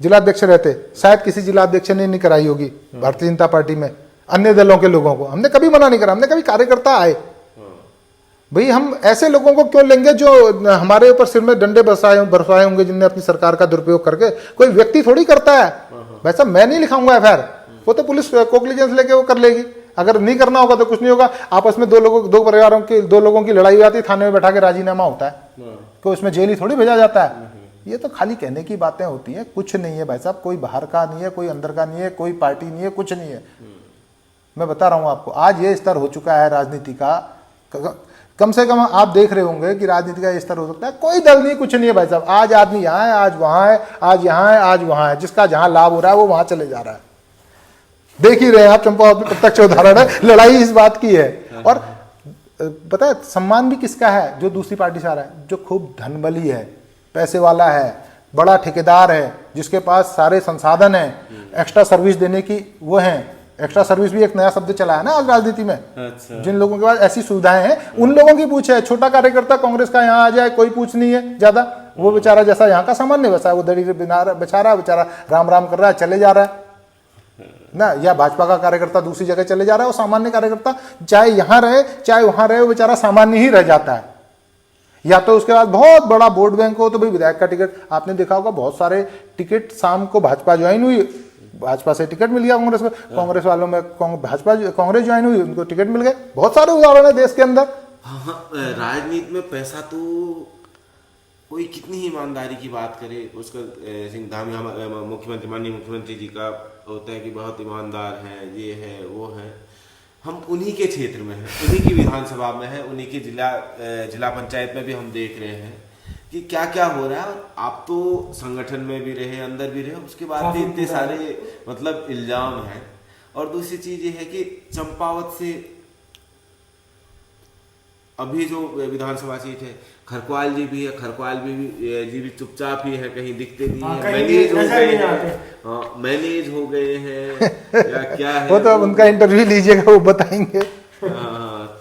जिलाध्यक्ष रहते, शायद किसी जिलाध्यक्ष ने नहीं कराई होगी भारतीय जनता पार्टी में, अन्य दलों के लोगों को हमने कभी मना नहीं करा। हमने कभी कार्यकर्ता आए, भाई हम ऐसे लोगों को क्यों लेंगे जो हमारे ऊपर सिर में डंडे बरसाए होंगे, जिनने अपनी सरकार का दुरुपयोग करके। कोई व्यक्ति थोड़ी करता है वैसा, मैं नहीं लिखाऊंगा FIR, वो तो पुलिस कोग्लिजेंस लेके वो कर लेगी। अगर नहीं करना होगा तो कुछ नहीं होगा। आपस में दो लोगों की लड़ाई हो जाती है, थाने में बैठा के राजीनामा होता है, तो उसमें जेल ही थोड़ी भेजा जाता है। ये तो खाली कहने की बातें होती हैं, कुछ नहीं है भाई साहब। कोई बाहर का नहीं है, कोई अंदर का नहीं है, कोई पार्टी नहीं है, कुछ नहीं है। मैं बता रहा हूं आपको, आज ये स्तर हो चुका है राजनीति का। कम से कम आप देख रहे होंगे कि राजनीति का स्तर हो सकता है। कोई दल नहीं, कुछ नहीं है भाई साहब। आज आदमी यहाँ है, आज वहां है, आज यहाँ है, आज वहां है। जिसका जहां लाभ हो रहा है वो वहां चले जा रहा है। देख ही रहे हैं आप, चंपावत में प्रत्यक्ष उदाहरण है। लड़ाई इस बात की है। और पता है सम्मान भी किसका है? जो दूसरी पार्टी से आ रहा है, जो खूब धनबली है, पैसे वाला है, बड़ा ठेकेदार है, जिसके पास सारे संसाधन है, एक्स्ट्रा सर्विस देने की वो है। एक्स्ट्रा सर्विस भी एक नया शब्द चला है ना आज राजनीति में। अच्छा। जिन लोगों के पास ऐसी सुविधाएं हैं उन लोगों की पूछ है। छोटा कार्यकर्ता कांग्रेस का यहाँ आ जाए, कोई पूछ नहीं है ज्यादा। वो बेचारा जैसा यहाँ का सामान्य वैसा है, वो दड़ी बेचारा राम राम कर रहा है, चले जा रहा है ना। या भाजपा का कार्यकर्ता दूसरी जगह चले जा रहा है, वो सामान्य कार्यकर्ता चाहे यहाँ रहे चाहे वहां रहे, वो बेचारा सामान्य ही रह जाता है। या तो उसके बाद बहुत बड़ा वोट बैंक हो तो भाई विधायक का टिकट, आपने देखा होगा बहुत सारे टिकट शाम को भाजपा ज्वाइन हुई, भाजपा से टिकट मिल गया कांग्रेस में, कांग्रेस वालों में कांग्रेस ज्वाइन हुई, उनको टिकट मिल गए। बहुत सारे उदाहरण है देश के अंदर। हाँ, राजनीति में पैसा तो कोई कितनी ही ईमानदारी की बात करे, उसका सिंह धामी मुख्यमंत्री माननीय मुख्यमंत्री जी का होता है कि बहुत ईमानदार है, ये है वो है। हम उन्हीं के क्षेत्र में हैं, उन्हीं की विधानसभा में है, उन्हीं की जिला पंचायत में भी हम देख रहे हैं कि क्या क्या हो रहा है। आप तो संगठन में भी रहे, अंदर भी रहे, उसके बाद भी इतने सारे मतलब इल्जाम हैं। और दूसरी चीज ये है कि चंपावत से अभी जो विधानसभा सीट है, खरकवाल जी भी है, खरकवाल जी भी चुपचाप ही है, कहीं दिखते नहीं है, मैनेज हो गए हैं, मैनेज हो गए हैं या क्या है वो तो अब उनका इंटरव्यू लीजिएगा, वो बताएंगे।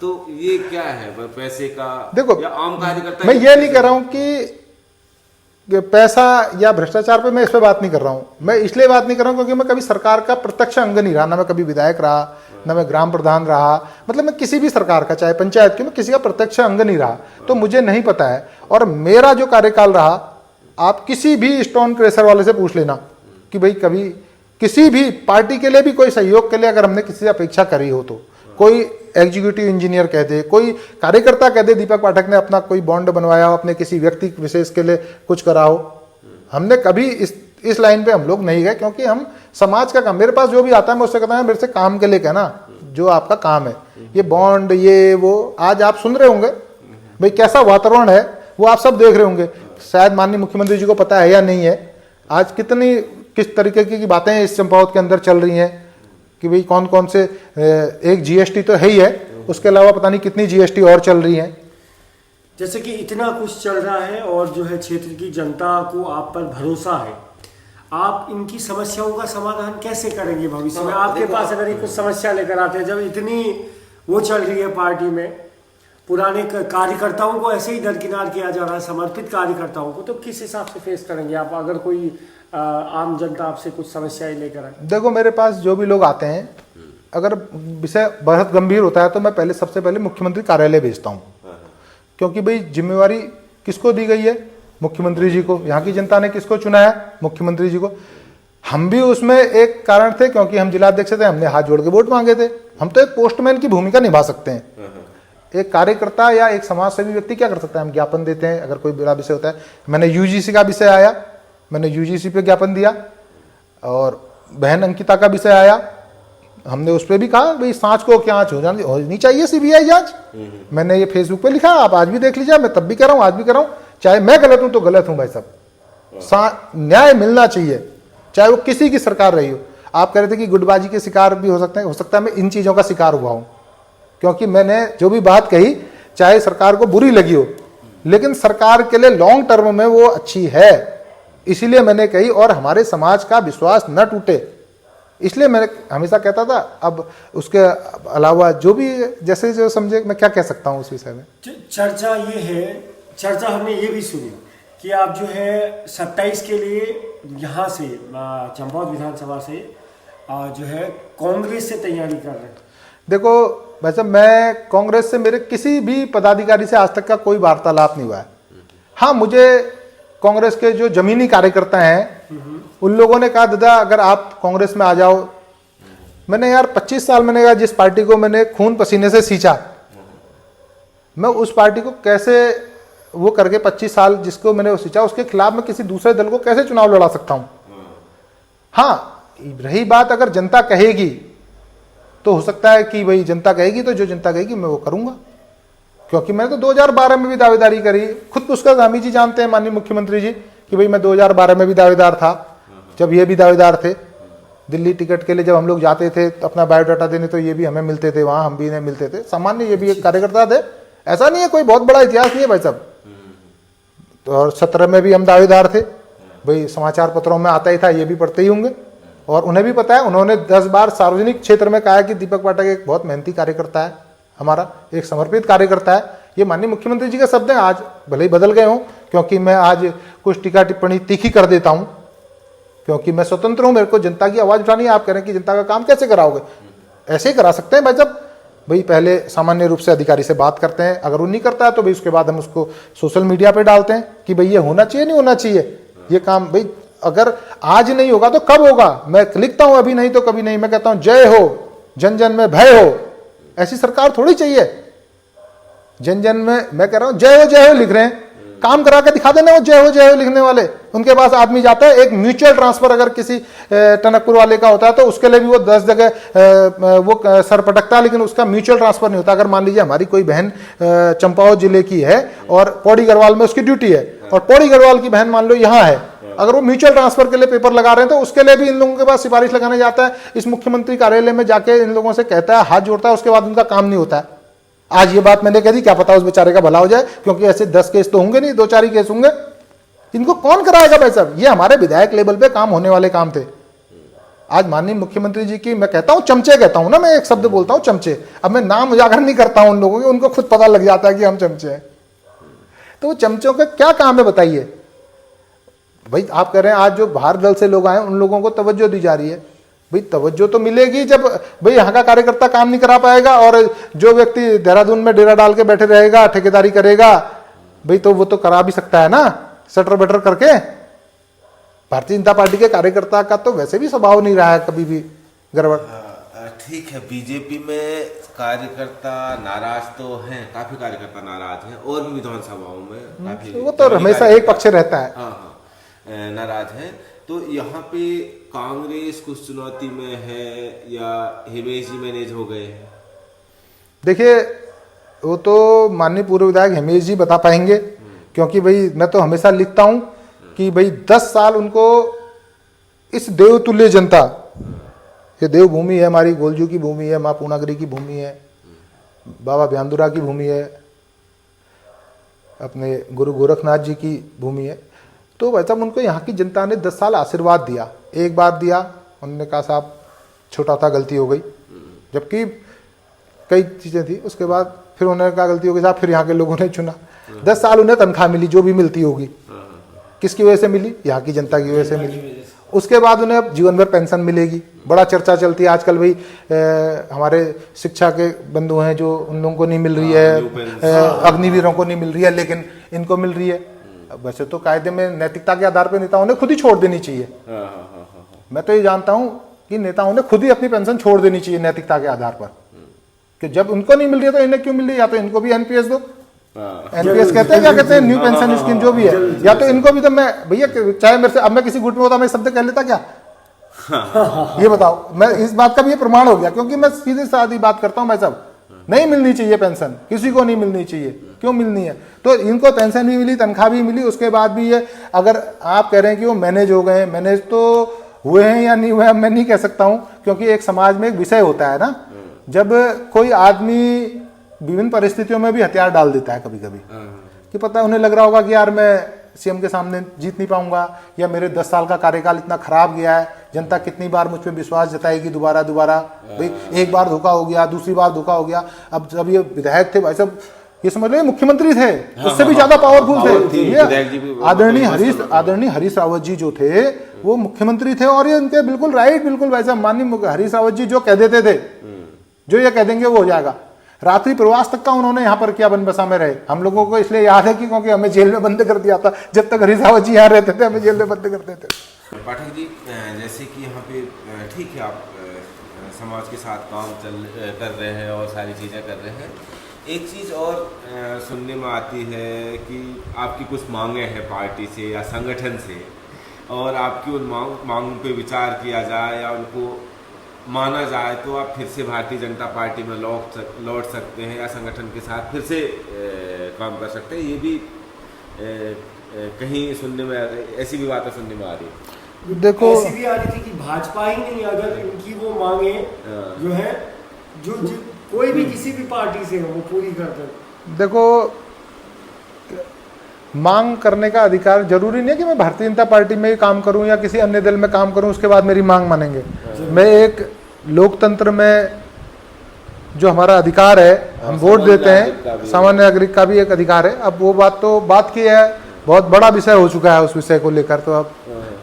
तो ये क्या है, पैसे का? देखो, या आम कार्यकर्ता? मैं ये नहीं कह रहा हूं कि पैसा या भ्रष्टाचार पे मैं इस पे बात नहीं कर रहा हूं। मैं इसलिए बात नहीं कर रहा हूं क्योंकि मैं कभी सरकार का प्रत्यक्ष अंग नहीं रहा, ना मैं कभी विधायक रहा, ना मैं ग्राम प्रधान रहा, मतलब मैं किसी भी सरकार का, चाहे पंचायत की, मैं किसी का प्रत्यक्ष अंग नहीं रहा, तो मुझे नहीं पता है। और मेरा जो कार्यकाल रहा, आप किसी भी स्टोन क्रेशर वाले से पूछ लेना कि भाई कभी किसी भी पार्टी के लिए भी कोई सहयोग के लिए अगर हमने किसी से अपेक्षा करी हो, तो कोई एग्जीक्यूटिव इंजीनियर कह दे, कोई कार्यकर्ता कह दे दीपक पाठक ने अपना कोई बॉन्ड बनवाया हो, अपने किसी व्यक्ति विशेष के लिए कुछ करा हो, हमने कभी इस लाइन पे हम लोग नहीं गए, क्योंकि हम समाज का काम, मेरे पास जो भी आता है मैं उससे कहता हूं मेरे से काम के लिए कहना, जो आपका काम है, ये बॉन्ड ये वो, आज आप सुन रहे होंगे भाई कैसा वातावरण है, वो आप सब देख रहे होंगे, शायद माननीय मुख्यमंत्री जी को पता है या नहीं है, आज किस तरीके की बातें इस चंपावत के अंदर चल रही हैं कि भाई कौन कौन से, एक जीएसटी तो है ही है, उसके अलावा पता नहीं कितनी जीएसटी और चल रही है। जैसे कि इतना कुछ चल रहा है और जो है क्षेत्र की जनता को आप पर भरोसा है, आप इनकी समस्याओं का समाधान कैसे करेंगे भविष्य में? आपके पास अगर कुछ समस्या लेकर आते हैं, जब इतनी वो चल रही है पार्टी में, पुराने कार्यकर्ताओं को ऐसे ही दरकिनार किया जा रहा है, समर्पित कार्यकर्ताओं को, तो किस हिसाब से फेस करेंगे आप अगर कोई आम जनता आपसे कुछ समस्याएं लेकर आए? देखो, मेरे पास जो भी लोग आते हैं, अगर विषय बहुत गंभीर होता है तो मैं सबसे पहले मुख्यमंत्री कार्यालय भेजता हूँ, क्योंकि भाई जिम्मेवारी किसको दी गई है? मुख्यमंत्री जी को। यहाँ की जनता ने किसको चुना है? मुख्यमंत्री जी को। हम भी उसमें एक कारण थे, क्योंकि हम जिलाध्यक्ष थे, हमने हाथ जोड़ के वोट मांगे थे। हम तो एक पोस्टमैन की भूमिका निभा सकते हैं। एक कार्यकर्ता या एक समाज सेवी व्यक्ति क्या कर सकता है? हम ज्ञापन देते हैं, अगर कोई बड़ा विषय होता है। मैंने यूजीसी का विषय आया, मैंने यूजीसी पे ज्ञापन दिया, और बहन अंकिता का विषय आया, हमने उस पर भी कहा भाई सांच को क्या आंच होनी चाहिए, सीबीआई जांच। मैंने ये फेसबुक पे लिखा, आप आज भी देख लीजिए, मैं तब भी कह रहा हूं, आज भी कह रहा हूं, चाहे मैं गलत हूं तो गलत हूं भाई साहब, न्याय मिलना चाहिए, चाहे वो किसी की सरकार रही हो। आप कह रहे थे कि गुटबाजी के शिकार भी हो सकता है मैं इन चीजों का शिकार हुआ हूं, क्योंकि मैंने जो भी बात कही, चाहे सरकार को बुरी लगी हो, लेकिन सरकार के लिए लॉन्ग टर्म में वो अच्छी है, इसीलिए मैंने कही, और हमारे समाज का विश्वास न टूटे, इसलिए मैं हमेशा कहता था। अब उसके अलावा जो भी जैसे जो समझे, मैं क्या कह सकता हूँ उस विषय में। चर्चा ये है, चर्चा हमने ये भी सुनी कि आप जो है 27 के लिए यहाँ से चंपावत विधानसभा से जो है कांग्रेस से तैयारी कर रहे हैं। देखो वैसे मैं कांग्रेस से, मेरे किसी भी पदाधिकारी से आज तक का कोई वार्तालाप नहीं हुआ है। हाँ, मुझे कांग्रेस के जो जमीनी कार्यकर्ता हैं उन लोगों ने कहा दादा अगर आप कांग्रेस में आ जाओ। मैंने यार 25 साल मैंने कहा जिस पार्टी को मैंने खून पसीने से सींचा, मैं उस पार्टी को कैसे वो करके 25 साल जिसको मैंने वो सींचा, उसके खिलाफ मैं किसी दूसरे दल को कैसे चुनाव लड़ा सकता हूं। हाँ, रही बात अगर जनता कहेगी तो हो सकता है कि भाई जनता कहेगी तो जो जनता कहेगी मैं वो करूंगा, क्योंकि मैंने तो 2012 में भी दावेदारी करी। खुद पुष्कर धामी जी जानते हैं, माननीय मुख्यमंत्री जी, कि भाई मैं 2012 में भी दावेदार था, जब ये भी दावेदार थे। दिल्ली टिकट के लिए जब हम लोग जाते थे तो अपना बायोडाटा देने, तो ये भी हमें मिलते थे, वहां हम भी इन्हें मिलते थे। सामान्य ये भी एक कार्यकर्ता थे, ऐसा नहीं है कोई बहुत बड़ा इतिहास नहीं है भाई साहब। तो और 17 में भी हम दावेदार थे, भाई समाचार पत्रों में आता ही था, ये भी पढ़ते ही होंगे, और उन्हें भी पता है। उन्होंने 10 बार सार्वजनिक क्षेत्र में कहा कि दीपक पाठक एक बहुत मेहनती कार्यकर्ता है, हमारा एक समर्पित कार्यकर्ता है। ये माननीय मुख्यमंत्री जी के शब्द हैं, आज भले ही बदल गए हों, क्योंकि मैं आज कुछ टीका टिप्पणी तीखी कर देता हूं, क्योंकि मैं स्वतंत्र हूं, मेरे को जनता की आवाज उठानी है। आप कह रहे हैं कि जनता का काम कैसे कराओगे? ऐसे ही करा सकते हैं भाई साहब। भाई पहले सामान्य रूप से अधिकारी से बात करते हैं, अगर वो नहीं करता है तो भाई उसके बाद हम उसको सोशल मीडिया पे डालते हैं कि भाई ये होना चाहिए, नहीं होना चाहिए ये काम। भाई अगर आज नहीं होगा तो कब होगा? मैं लिखता हूं अभी नहीं तो कभी नहीं। मैं कहता हूं जय हो, जन जन में भय हो, ऐसी सरकार थोड़ी चाहिए। जन जन में मैं कह रहा हूं जय हो लिख रहे हैं, काम करा के दिखा देना वो जय हो लिखने वाले। उनके पास आदमी जाता है, एक म्यूचुअल ट्रांसफर अगर किसी टनकपुर वाले का होता है तो उसके लिए भी वो 10 जगह वो सर पटकता है, लेकिन उसका म्यूचुअल ट्रांसफर नहीं होता। अगर मान लीजिए हमारी कोई बहन चंपावत जिले की है और पौड़ी गढ़वाल में उसकी ड्यूटी है, और पौड़ी गढ़वाल की बहन मान लो यहाँ है, अगर वो म्यूचुअल ट्रांसफर के लिए पेपर लगा रहे हैं तो उसके लिए भी इन लोगों के पास सिफारिश लगाने जाता है, इस मुख्यमंत्री कार्यालय में जाके इन लोगों से कहता है, हाथ जोड़ता है, उसके बाद उनका काम नहीं होता है। आज ये बात मैंने कह दी, क्या पता उस बेचारे का भला हो जाए, क्योंकि ऐसे 10 केस तो होंगे नहीं, 2-4 ही केस होंगे। इनको कौन कराएगा भाई साहब? ये हमारे विधायक लेवल पे काम होने वाले काम थे। आज माननीय मुख्यमंत्री जी की, मैं कहता हूं चमचे, कहता हूं ना, मैं एक शब्द बोलता हूं चमचे। अब मैं नाम उजागर नहीं करता हूं उन लोगों के, उनको खुद पता लग जाता है कि हम चमचे हैं। तो वो चमचों का क्या काम है बताइए भाई? आप कह रहे हैं आज जो बाहर दल से लोग आए उन लोगों को तवज्जो दी जा रही है। भाई तवज्जो तो मिलेगी जब भाई यहाँ का कार्यकर्ता काम नहीं करा पाएगा, और जो व्यक्ति देहरादून में डेरा डाल के बैठे रहेगा, ठेकेदारी करेगा, भाई तो वो तो करा भी सकता है ना, सटर बटर करके। भारतीय जनता पार्टी के कार्यकर्ता का तो वैसे भी स्वभाव नहीं रहा है कभी भी गड़बड़। ठीक है, बीजेपी में कार्यकर्ता नाराज तो हैं, काफी कार्यकर्ता नाराज हैं, और भी विधानसभाओं में काफी, वो तो हमेशा एक पक्ष रहता है। हाँ, नाराज हैं। तो यहाँ पे कांग्रेस कुछ चुनौती में है या हिमेश जी मैनेज हो गए हैं? देखिए वो तो माननीय पूर्व विधायक हिमेश जी बता पाएंगे, क्योंकि भाई मैं तो हमेशा लिखता हूं कि भाई 10 साल उनको इस देवतुल्य जनता, ये देवभूमि है हमारी, गोलजू की भूमि है, माँ पूर्णागिरी की भूमि है, बाबा ब्यांदुरा की भूमि है, अपने गुरु गोरखनाथ जी की भूमि है। तो वैसा उनको यहाँ की जनता ने 10 साल आशीर्वाद दिया। एक बार दिया, उन्होंने कहा साहब छोटा था, गलती हो गई, जबकि कई चीज़ें थी। उसके बाद फिर उन्होंने कहा गलती हो गई साहब, फिर यहाँ के लोगों ने चुना। 10 साल उन्हें तनख्वाह मिली, जो भी मिलती होगी। किसकी वजह से मिली? यहाँ की जनता की वजह से मिली। उसके बाद उन्हें अब जीवन भर पेंशन मिलेगी। बड़ा चर्चा चलती है आजकल भाई, हमारे शिक्षा के बंधु हैं जो, उन लोगों को नहीं मिल रही है, अग्निवीरों को नहीं मिल रही है, लेकिन इनको मिल रही है। वैसे तो कायदे में नैतिकता के आधार पर नेताओं ने खुद ही छोड़ देनी चाहिए। मैं तो ये जानता हूं कि नेताओं ने खुद ही अपनी पेंशन छोड़ देनी चाहिए नैतिकता के आधार पर, कि जब उनको नहीं मिल रही है तो इन्हें क्यों मिल रही है? या तो इनको भी एनपीएस दो, एनपीएस कहते हैं, क्या कहते हैं, न्यू पेंशन स्कीम जो भी है, या तो इनको भी। तो मैं भैया चाहे मेरे से, अब मैं किसी गुट में होता मैं शब्द कह लेता क्या? ये बताओ, मैं इस बात का भी ये प्रमाण हो गया, क्योंकि मैं सीधी सादी बात करता हूं। मैं सब नहीं मिलनी चाहिए पेंशन, किसी को नहीं मिलनी चाहिए। क्यों मिलनी है? तो इनको पेंशन भी मिली, तनख्वाह भी मिली। उसके बाद भी ये, अगर आप कह रहे हैं कि वो मैनेज हो गए, मैनेज तो हुए हैं या नहीं हुए, मैं नहीं कह सकता हूं, क्योंकि एक समाज में एक विषय होता है ना, जब कोई आदमी विभिन्न परिस्थितियों में भी हथियार डाल देता है कभी कभी, कि पता है उन्हें लग रहा होगा कि यार मैं सीएम के सामने जीत नहीं पाऊंगा, या मेरे 10 साल का कार्यकाल इतना खराब गया है, जनता कितनी बार मुझ पर विश्वास जताएगी दोबारा दोबारा। भाई एक बार धोखा हो गया, दूसरी बार धोखा हो गया। अब जब ये विधायक थे भाई साहब, ये समझ लो मुख्यमंत्री थे, उससे भी ज्यादा पावरफुल थे। ये आदरणीय हरीश रावत जी जो थे वो मुख्यमंत्री थे, और ये उनके बिल्कुल राइट, बिल्कुल वैसा माननीय हरीश रावत जी जो कह देते थे, जो ये कह देंगे वो हो जाएगा। रात्रि प्रवास तक का उन्होंने यहाँ पर किया, बनबसा में रहे। हम लोगों को इसलिए याद है कि क्योंकि हमें जेल में बंद कर दिया था, जब तक हरीश रावत जी यहाँ रहते थे हमें जेल में बंद करते थे। पाठक जी, जैसे कि यहाँ पे ठीक है, आप समाज के साथ काम कर रहे हैं और सारी चीज़ें कर रहे हैं। एक चीज़ और सुनने में आती है कि आपकी कुछ मांगे हैं पार्टी से या संगठन से, और आपकी उन मांग पे विचार किया जाए या उनको माना जाए तो आप फिर से भारतीय जनता पार्टी में लौट सकते हैं, या संगठन के साथ फिर से काम कर सकते हैं। ये भी कहीं सुनने में, ऐसी भी बातें सुनने में आ रही है। देखो, ऐसी भी आ रही थी कि भाजपा ही नहीं, अगर इनकी वो मांगे जो है, जो कोई भी किसी भी पार्टी से हो, वो पूरी कर दे। देखो, मांग करने का अधिकार जरूरी नहीं है कि मैं भारतीय जनता पार्टी में ही काम करूं या किसी अन्य दल में काम करूं उसके बाद मेरी मांग मानेंगे। मैं एक लोकतंत्र में जो हमारा अधिकार है, हम वोट देते हैं, सामान्य नागरिक का भी एक अधिकार है। अब वो बात तो बात की है, बहुत बड़ा विषय हो चुका है उस विषय को लेकर। तो अब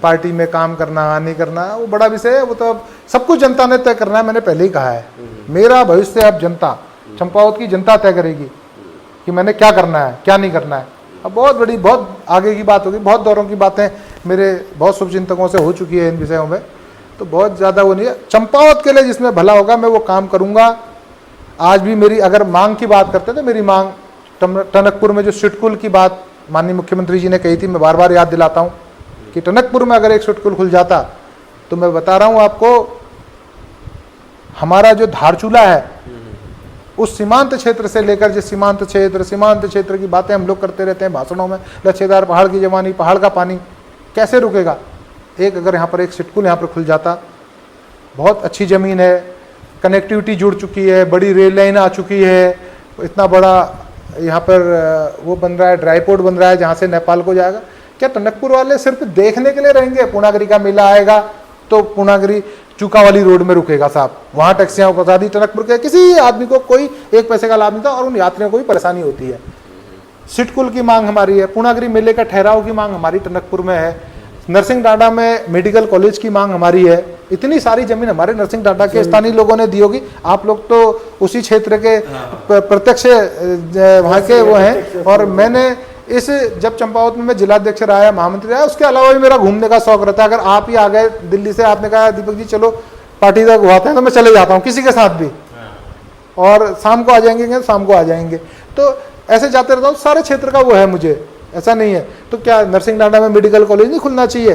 पार्टी में काम करना नहीं करना वो बड़ा विषय है, वो तो अब सब कुछ जनता ने तय करना है। मैंने पहले ही कहा है, मेरा भविष्य अब जनता, चंपावत की जनता तय करेगी कि मैंने क्या करना है क्या नहीं करना है। अब बहुत बड़ी, बहुत आगे की बात होगी, बहुत दौरों की बातें मेरे बहुत शुभचिंतकों से हो चुकी है इन विषयों में, तो बहुत ज़्यादा वो नहीं है। चंपावत के लिए जिसमें भला होगा मैं वो काम करूँगा। आज भी मेरी, अगर मांग की बात करते तो मेरी मांग टनकपुर में जो सिटकुल की बात माननीय मुख्यमंत्री जी ने कही थी, मैं बार बार याद दिलाता हूँ कि टनकपुर में अगर एक सिटकुल खुल जाता तो मैं बता रहा हूँ आपको, हमारा जो धारचूला है उस सीमांत क्षेत्र से लेकर, जिस सीमांत क्षेत्र की बातें हम लोग करते रहते हैं भाषणों में, लच्छेदार पहाड़ की जवानी, पहाड़ का पानी कैसे रुकेगा। एक अगर यहाँ पर एक सिटकुल यहाँ पर खुल जाता, बहुत अच्छी ज़मीन है, कनेक्टिविटी जुड़ चुकी है, बड़ी रेल लाइन आ चुकी है, इतना बड़ा यहाँ पर वो बन रहा है, ड्राई पोर्ट बन रहा है जहाँ से नेपाल को जाएगा। क्या टनकपुर वाले सिर्फ देखने के लिए रहेंगे? पूर्णागिरी का मेला आएगा तो पूर्णागिरी चूका वाली रोड में रुकेगा साहब, वहाँ टैक्सियाँ पहुँचा दी। टनकपुर के किसी आदमी को कोई एक पैसे का लाभ नहीं था और उन यात्रियों को भी परेशानी होती है। सिटकुल की मांग हमारी है, पूर्णागिरी मेले का ठहराव की मांग हमारी टनकपुर में है, नरसिंह टांडा में मेडिकल कॉलेज की मांग हमारी है। इतनी सारी जमीन हमारे नरसिंह टांडा के स्थानीय लोगों ने दी होगी। आप लोग तो उसी क्षेत्र के प्रत्यक्ष वहाँ के वो हैं। और मैंने इस जब चंपावत में मैं जिलाध्यक्ष रहा, महामंत्री रहा, उसके अलावा भी मेरा घूमने का शौक रहता है। अगर आप ही आ गए दिल्ली से, आपने कहा दीपक जी चलो पार्टी तक हुआते हैं, तो मैं चले जाता हूँ किसी के साथ भी, और शाम को आ जाएंगे, शाम को आ जाएंगे। तो ऐसे जाते रहता हूँ, सारे क्षेत्र का वो है मुझे, ऐसा नहीं है। तो क्या नरसिंह टांडा में मेडिकल कॉलेज नहीं खुलना चाहिए?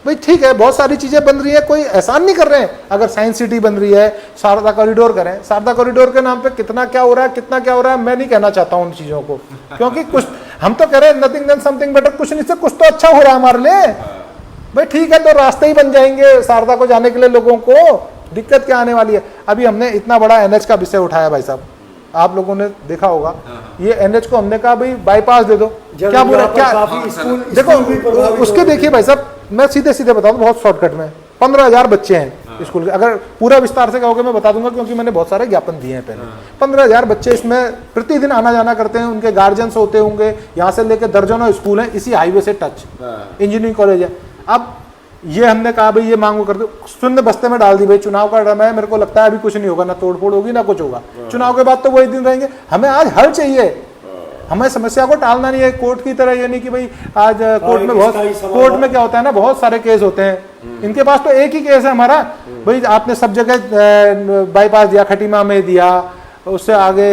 भाई ठीक है, बहुत सारी चीजें बन रही है, कोई एहसान नहीं कर रहे हैं। अगर साइंस सिटी बन रही है, शारदा कॉरिडोर करें। शारदा कॉरिडोर के नाम पे कितना क्या हो रहा है, कितना क्या हो रहा है, मैं नहीं कहना चाहता हूँ उन चीजों को, क्योंकि कुछ हम तो कह रहे हैं नथिंग देन समथिंग बेटर, कुछ नहीं से कुछ तो अच्छा हो रहा है हमारे लिए। भाई ठीक है, तो रास्ते ही बन जाएंगे शारदा को जाने के लिए, लोगों को दिक्कत क्या आने वाली है। अभी हमने इतना बड़ा NH का विषय उठाया भाई साहब, आप लोगों ने देखा होगा, ये NH को हमने कहा भाई बाईपास दे दो, क्या बुरा, क्या देखो उसके देखिए भाई साहब, मैं सीधे सीधे बताऊं बहुत शॉर्टकट में, 15,000 बच्चे हैं स्कूल के। अगर पूरा विस्तार से कहोगे मैं बता दूंगा, क्योंकि मैंने बहुत सारे ज्ञापन दिए हैं पहले। 15,000 बच्चे इसमें प्रतिदिन आना जाना करते हैं, उनके गार्जियंस होते होंगे, यहाँ से लेकर दर्जनों स्कूल हैं इसी हाईवे से टच, इंजीनियरिंग कॉलेज है। अब ये हमने कहा भाई ये मांगो कर दो, शून्य बस्ते में डाल दी। भाई चुनाव का समय है, मेरे को लगता है अभी कुछ नहीं होगा, ना तोड़फोड़ होगी ना कुछ होगा, चुनाव के बाद तो वही दिन रहेंगे। हमें आज हल चाहिए, हमें समस्या को टालना नहीं है। कोर्ट की तरह ये नहीं कि भाई आज कोर्ट में क्या होता है ना, बहुत सारे केस होते हैं, इनके पास तो एक ही केस है हमारा। भाई आपने सब जगह बाईपास दिया, खटीमा में दिया, उससे आगे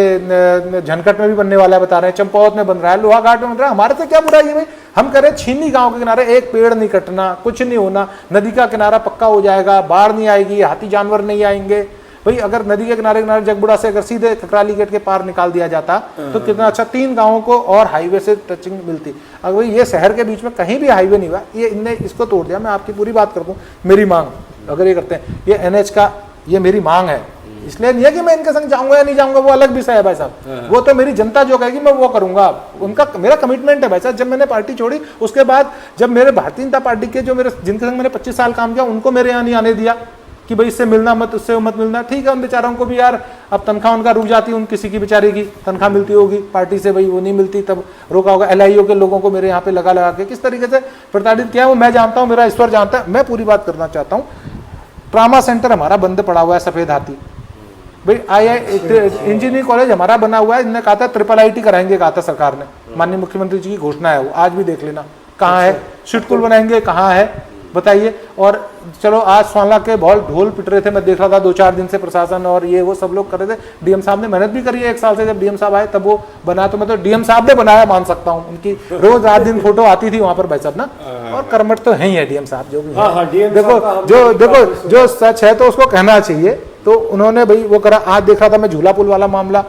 झनकट में भी बनने वाला है बता रहे हैं, चंपावत में बन रहा है, लोहाघाट में बन रहा है, हमारे से क्या बुराई है भाई। हम कह रहे हैं छीनी गांव के किनारे एक पेड़ नहीं कटना, कुछ नहीं होना, नदी का किनारा पक्का हो जाएगा, बाढ़ नहीं आएगी, हाथी जानवर नहीं आएंगे। भाई अगर नदी के किनारे जगबुड़ा से अगर सीधे ककराली गेट के पार निकाल दिया जाता तो कितना अच्छा, 3 गांवों को और हाईवे से टचिंग मिलती। अगर भाई ये शहर के बीच में कहीं भी हाईवे नहीं हुआ, ये इनने इसको तोड़ दिया। मैं आपकी पूरी बात कर दूं, मेरी मांग अगर ये करते हैं, ये NH का ये मेरी मांग है, इसलिए नहीं है कि मैं इनके संग जाऊंगा या नहीं जाऊंगा, वो अलग विषय है भाई साहब। वो तो मेरी जनता जो कहेगी मैं वो करूंगा, उनका मेरा कमिटमेंट है भाई साहब। जब मैंने पार्टी छोड़ी उसके बाद, जब मेरे भारतीय जनता पार्टी के जो मेरे जिनके संग मैंने 25 साल काम किया, उनको मेरे यहाँ नहीं आने दिया कि भाई इससे मिलना मत, उससे मत मिलना। ठीक है, उन बेचारों को भी यार अब तनख्वाह उनका रुक जाती, उन किसी की बेचारे की तनख्वाह मिलती होगी पार्टी से, भाई वो नहीं मिलती तब रोका होगा। LIO के लोगों को मेरे यहाँ पे लगा के किस तरीके से प्रताड़ित किया वो मैं जानता हूँ, मेरा ईश्वर जानता है। मैं पूरी बात करना चाहता हूँ, ट्रामा सेंटर हमारा बंद पड़ा हुआ है, सफेद हाथी। भाई इंजीनियरिंग कॉलेज हमारा बना हुआ है, इन्होंने कहा था IIIT कराएंगे, कहा था सरकार ने, माननीय मुख्यमंत्री जी की घोषणा है, वो आज भी देख लेना कहाँ है। सिटकुल बनाएंगे, कहाँ है बताइए। और चलो आज स्वाला के बहुत ढोल पिट रहे थे, मैं देख रहा था 2-4 दिन से प्रशासन और ये वो सब लोग कर रहे थे। DM साहब ने मेहनत भी करी है 1 साल से, जब DM साहब आए तब वो बना, तो मैं तो DM साहब ने बनाया मान सकता हूँ, उनकी रोज रात दिन फोटो आती थी वहां पर भाई साहब ना। और कर्मठ तो है ही है DM साहब जो भी है। देखो जो सच है तो उसको कहना चाहिए। तो उन्होंने भाई वो करा। आज देख रहा था मैं झूला पुल वाला मामला,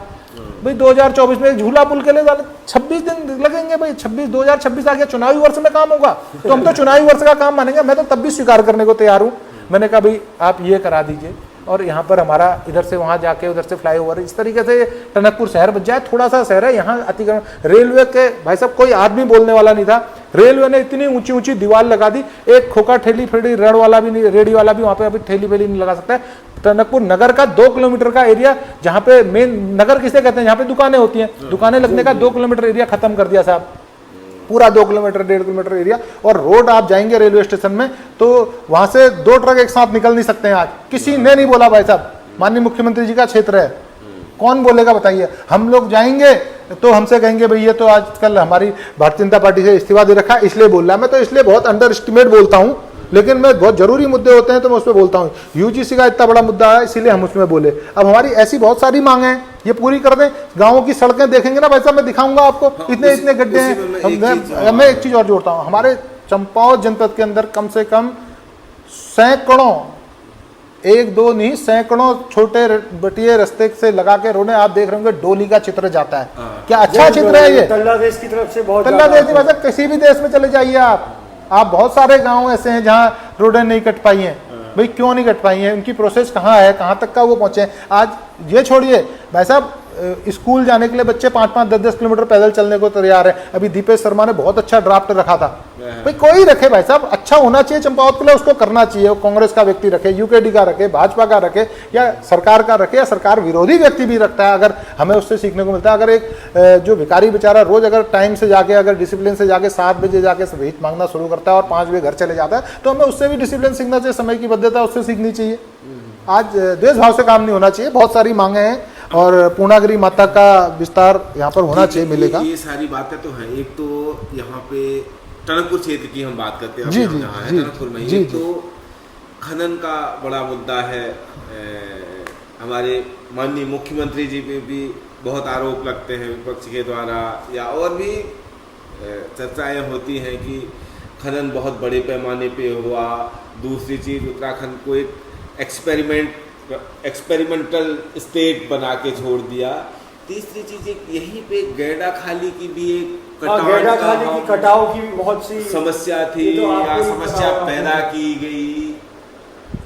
भाई 2024 में झूला पुल के लिए 26 दिन लगेंगे भाई। 2026 आ गया, चुनावी वर्ष में काम होगा तो हम तो चुनावी वर्ष का काम मानेंगे। मैं तो तब भी स्वीकार करने को तैयार हूँ। मैंने कहा भाई आप ये करा दीजिए, और यहाँ पर हमारा इधर से वहाँ जाके उधर से फ्लाईओवर, इस तरीके से टनकपुर शहर बच जाए। थोड़ा सा शहर है, यहाँ अतिक्रमण, रेलवे के भाई साहब कोई आदमी बोलने वाला नहीं था। रेलवे ने इतनी ऊंची ऊंची दीवार लगा दी, एक खोखा ठेली फेड़ी रेड़ वाला भी नहीं, रेडी वाला भी वहाँ पे अभी ठेली फेली नहीं लगा सकता है। टनकपुर नगर का 2 किलोमीटर का एरिया, जहाँ पे मेन नगर किसे कहते हैं, जहाँ पे दुकानें होती हैं, दुकानें लगने का 2 किलोमीटर एरिया खत्म कर दिया साहब, पूरा 2 किलोमीटर 1.5 किलोमीटर एरिया। और रोड आप जाएंगे रेलवे स्टेशन में तो वहां से 2 ट्रक एक साथ निकल नहीं सकते हैं। आज किसी ने नहीं बोला भाई साहब, माननीय मुख्यमंत्री जी का क्षेत्र है, कौन बोलेगा बताइए। हम लोग जाएंगे तो हमसे कहेंगे भाई ये तो आजकल हमारी भारतीय जनता पार्टी से इस्तीफा दे रखा है इसलिए बोल रहा है। मैं तो इसलिए बहुत अंडर एस्टिमेट बोलता हूँ, लेकिन मैं बहुत जरूरी मुद्दे होते हैं तो मैं उस पर बोलता हूँ। UGC का इतना बड़ा मुद्दा है इसीलिए हम उसमें बोले। अब हमारी ऐसी बहुत सारी मांगे हैं, ये पूरी कर दें। गाँवों की सड़कें देखेंगे ना भाई साहब, मैं दिखाऊंगा आपको, इतने इतने गड्ढे हैं। मैं एक चीज और जोड़ता हूँ, हमारे चंपावत जनपद के अंदर कम से कम सैकड़ों, 1-2 नहीं, सैकड़ों छोटे बटिए रास्ते से लगा के रोने, आप देख रहे होंगे डोली का चित्र जाता है। क्या अच्छा चित्र है ये, तल्लादेश की तरफ से बहुत, तल्लादेश नहीं मतलब किसी भी देश में चले जाइए आप बहुत सारे गांव ऐसे हैं जहां रोडें नहीं कट पाई हैं। भाई क्यों नहीं कट पाई हैं, उनकी प्रोसेस कहाँ है, कहाँ तक का वो पहुंचे। आज ये छोड़िए भाई साहब, स्कूल जाने के लिए बच्चे 5-5, 10-10 किलोमीटर पैदल चलने को तैयार है। अभी दीपेश शर्मा ने बहुत अच्छा ड्राफ्ट रखा था। भाई कोई रखे भाई साहब, अच्छा होना चाहिए चंपावत के लिए, उसको करना चाहिए। कांग्रेस का व्यक्ति रखे, यूकेडी का रखे, भाजपा का रखे, या सरकार का रखे, या सरकार विरोधी व्यक्ति भी रखता है, अगर हमें उससे सीखने को मिलता है। अगर एक जो भिखारी बेचारा रोज अगर टाइम से जाके, अगर डिसिप्लिन से जाके 7 बजे जाके भीख मांगना शुरू करता है और 5 बजे घर चले जाता है, तो हमें उससे भी डिसिप्लिन सीखना चाहिए, समय की बद्धता उससे सीखनी चाहिए। आज द्वेष भाव से काम नहीं होना चाहिए। बहुत सारी मांगे हैं और पूर्णागिरी माता का विस्तार यहाँ पर होना चाहिए, मिलेगा। ये सारी बातें तो हैं। एक तो यहाँ पे टनकपुर क्षेत्र की हम बात करते हैं, जी, हम जहाँ हैं टनकपुर में, एक तो खनन का बड़ा मुद्दा है। हमारे माननीय मुख्यमंत्री जी पे भी बहुत आरोप लगते हैं विपक्ष के द्वारा, या और भी चर्चाएं होती हैं कि खनन बहुत बड़े पैमाने पे हुआ। दूसरी चीज़, उत्तराखंड को एक एक्सपेरिमेंटल स्टेट बना के छोड़ दिया। तीसरी चीज एक यहीं पे गैडा खाली की भी एक गैडा खाली की कटाव की भी बहुत सी समस्या थी, या समस्या पैदा की गई,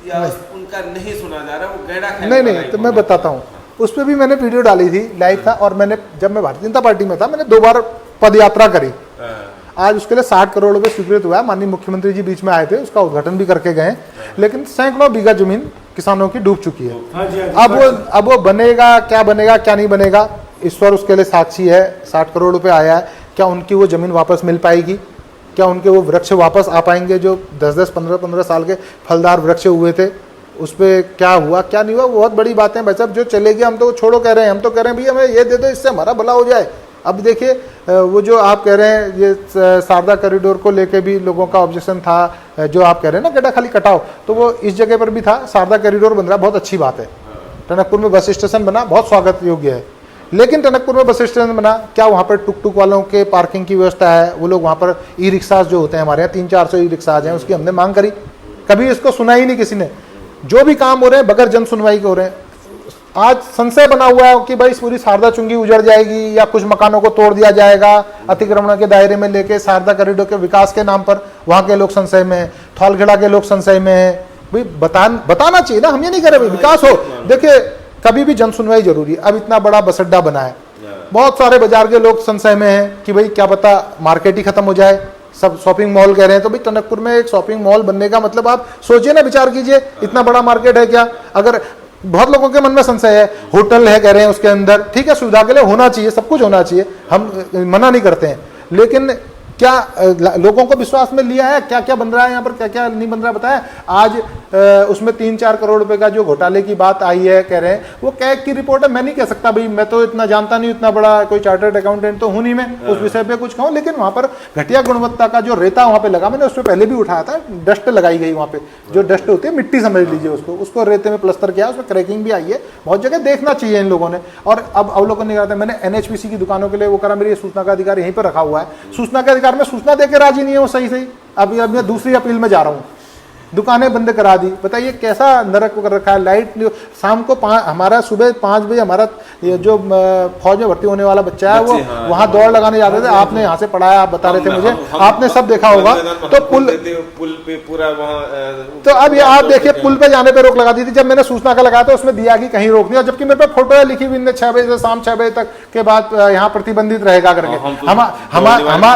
या उनका नहीं सुना जा रहा। वो गैडा खाली नहीं, तो मैं बताता हूँ। उस पर भी मैंने वीडियो डाली थी, लाइव था, और मैंने जब मैं भारतीय जनता पार्टी में था, मैंने 2 बार पद यात्रा करी। आज उसके लिए 60 करोड़ रुपए स्वीकृत हुआ है। माननीय मुख्यमंत्री जी बीच में आए थे, उसका उद्घाटन भी करके गए, लेकिन सैकड़ों बीघा जमीन किसानों की डूब चुकी है। अब वो बनेगा क्या नहीं बनेगा, ईश्वर उसके लिए साक्षी है। 60 करोड़ रुपए आया है, क्या उनकी वो जमीन वापस मिल पाएगी? क्या उनके वो वृक्ष वापस आ पाएंगे जो 10-10, 15-15 साल के फलदार वृक्ष हुए थे? उस पर क्या हुआ क्या नहीं हुआ, बहुत बड़ी बातें हैं भाई साहब। जो चले गए हम तो छोड़ो कह रहे हैं, हम तो कह रहे हैं भाई हमें ये दे दो, इससे हमारा भला हो जाए। अब देखिए वो जो आप कह रहे हैं, ये शारदा कॉरिडोर को लेके भी लोगों का ऑब्जेक्शन था, जो आप कह रहे हैं ना गड्ढा खाली कटाओ, तो वो इस जगह पर भी था। शारदा कॉरिडोर बन रहा, बहुत अच्छी बात है। टनकपुर में बस स्टेशन बना, बहुत स्वागत योग्य है। लेकिन टनकपुर में बस स्टेशन बना, क्या वहाँ पर टुक वालों के पार्किंग की व्यवस्था है? वो लोग वहाँ पर ई रिक्शा जो होते हैं, हमारे यहाँ 300-400 ई रिक्शाज हैं, उसकी हमने मांग करी, कभी इसको सुना ही नहीं किसी ने। जो भी काम हो रहे हैं बगैर जन सुनवाई के हो रहे हैं। आज संशय बना हुआ है कि भाई पूरी शारदा चुंगी उजड़ जाएगी, या कुछ मकानों को तोड़ दिया जाएगा अतिक्रमण के दायरे में लेके। शारदा कॉरिडोर के विकास के नाम पर वहाँ के लोग संशय में हैं, थौलखेड़ा के लोग संशय में हैं। भाई बताना चाहिए ना, हम ये नहीं कह रहे विकास हो। देखिए कभी भी जन सुनवाई जरूरी है। अब इतना बड़ा बस अड्डा बना है, बहुत सारे बाजार के लोग संशय में हैं कि भाई क्या पता मार्केट ही खत्म हो जाए, सब शॉपिंग मॉल कह रहे हैं। तो भाई टनकपुर में एक शॉपिंग मॉल बनने का मतलब आप सोचिए ना, विचार कीजिए, इतना बड़ा मार्केट है क्या? अगर बहुत लोगों के मन में संशय है, होटल है कह रहे हैं उसके अंदर, ठीक है, सुविधा के लिए होना चाहिए, सब कुछ होना चाहिए, हम मना नहीं करते हैं। लेकिन क्या लोगों को विश्वास में लिया है? क्या क्या बन रहा है यहाँ पर, क्या क्या नहीं बन रहा बताया। आज उसमें 3-4 करोड़ रुपए का जो घोटाले की बात आई है, कह रहे हैं वो कैग की रिपोर्ट है। मैं नहीं कह सकता भाई, मैं तो इतना जानता नहीं, इतना बड़ा कोई चार्टर्ड अकाउंटेंट तो हूं नहीं मैं उस विषय पे कुछ कहूँ। लेकिन वहाँ पर घटिया गुणवत्ता का जो रेता वहाँ पे लगा, मैंने उस पर पहले भी उठाया था, डस्ट लगाई गई वहाँ पे, जो डस्ट होती है मिट्टी समझ लीजिए उसको रेते में प्लस्तर किया, उसमें क्रैकिंग भी आई है। बहुत जगह देखना चाहिए इन लोगों ने। और अब अवलोकन नहीं करते। मैंने NHPC की दुकानों के लिए वो करा, मेरी सूचना का अधिकार यहीं पर रखा हुआ है। सूचना के अधिकार में सूचना देकर राजी नहीं है वो सही। अब मैं दूसरी अपील में जा रहा हूँ, दुकानें बंद करा दी। बताइए कैसा नरक कर रखा है। लाइट शाम को हमारा सुबह 5 बजे हमारा ये जो फौज में भर्ती होने वाला बच्चा है वो वहाँ दौड़ लगाने जाते थे। आपने यहाँ से पढ़ाया, आप बता रहे थे मुझे, आपने सब देखा होगा। तो पुल पे पूरा वहाँ, तो अब ये आप देखिए पुल पे जाने पे रोक लगा दी थी। जब मैंने सूचना का लगाया तो उसमें दिया कि कहीं रोक नहीं, जबकि मेरे पे फोटो है लिखी हुई 6 बजे से शाम 6 बजे तक के बाद यहाँ प्रतिबंधित रहेगा करके।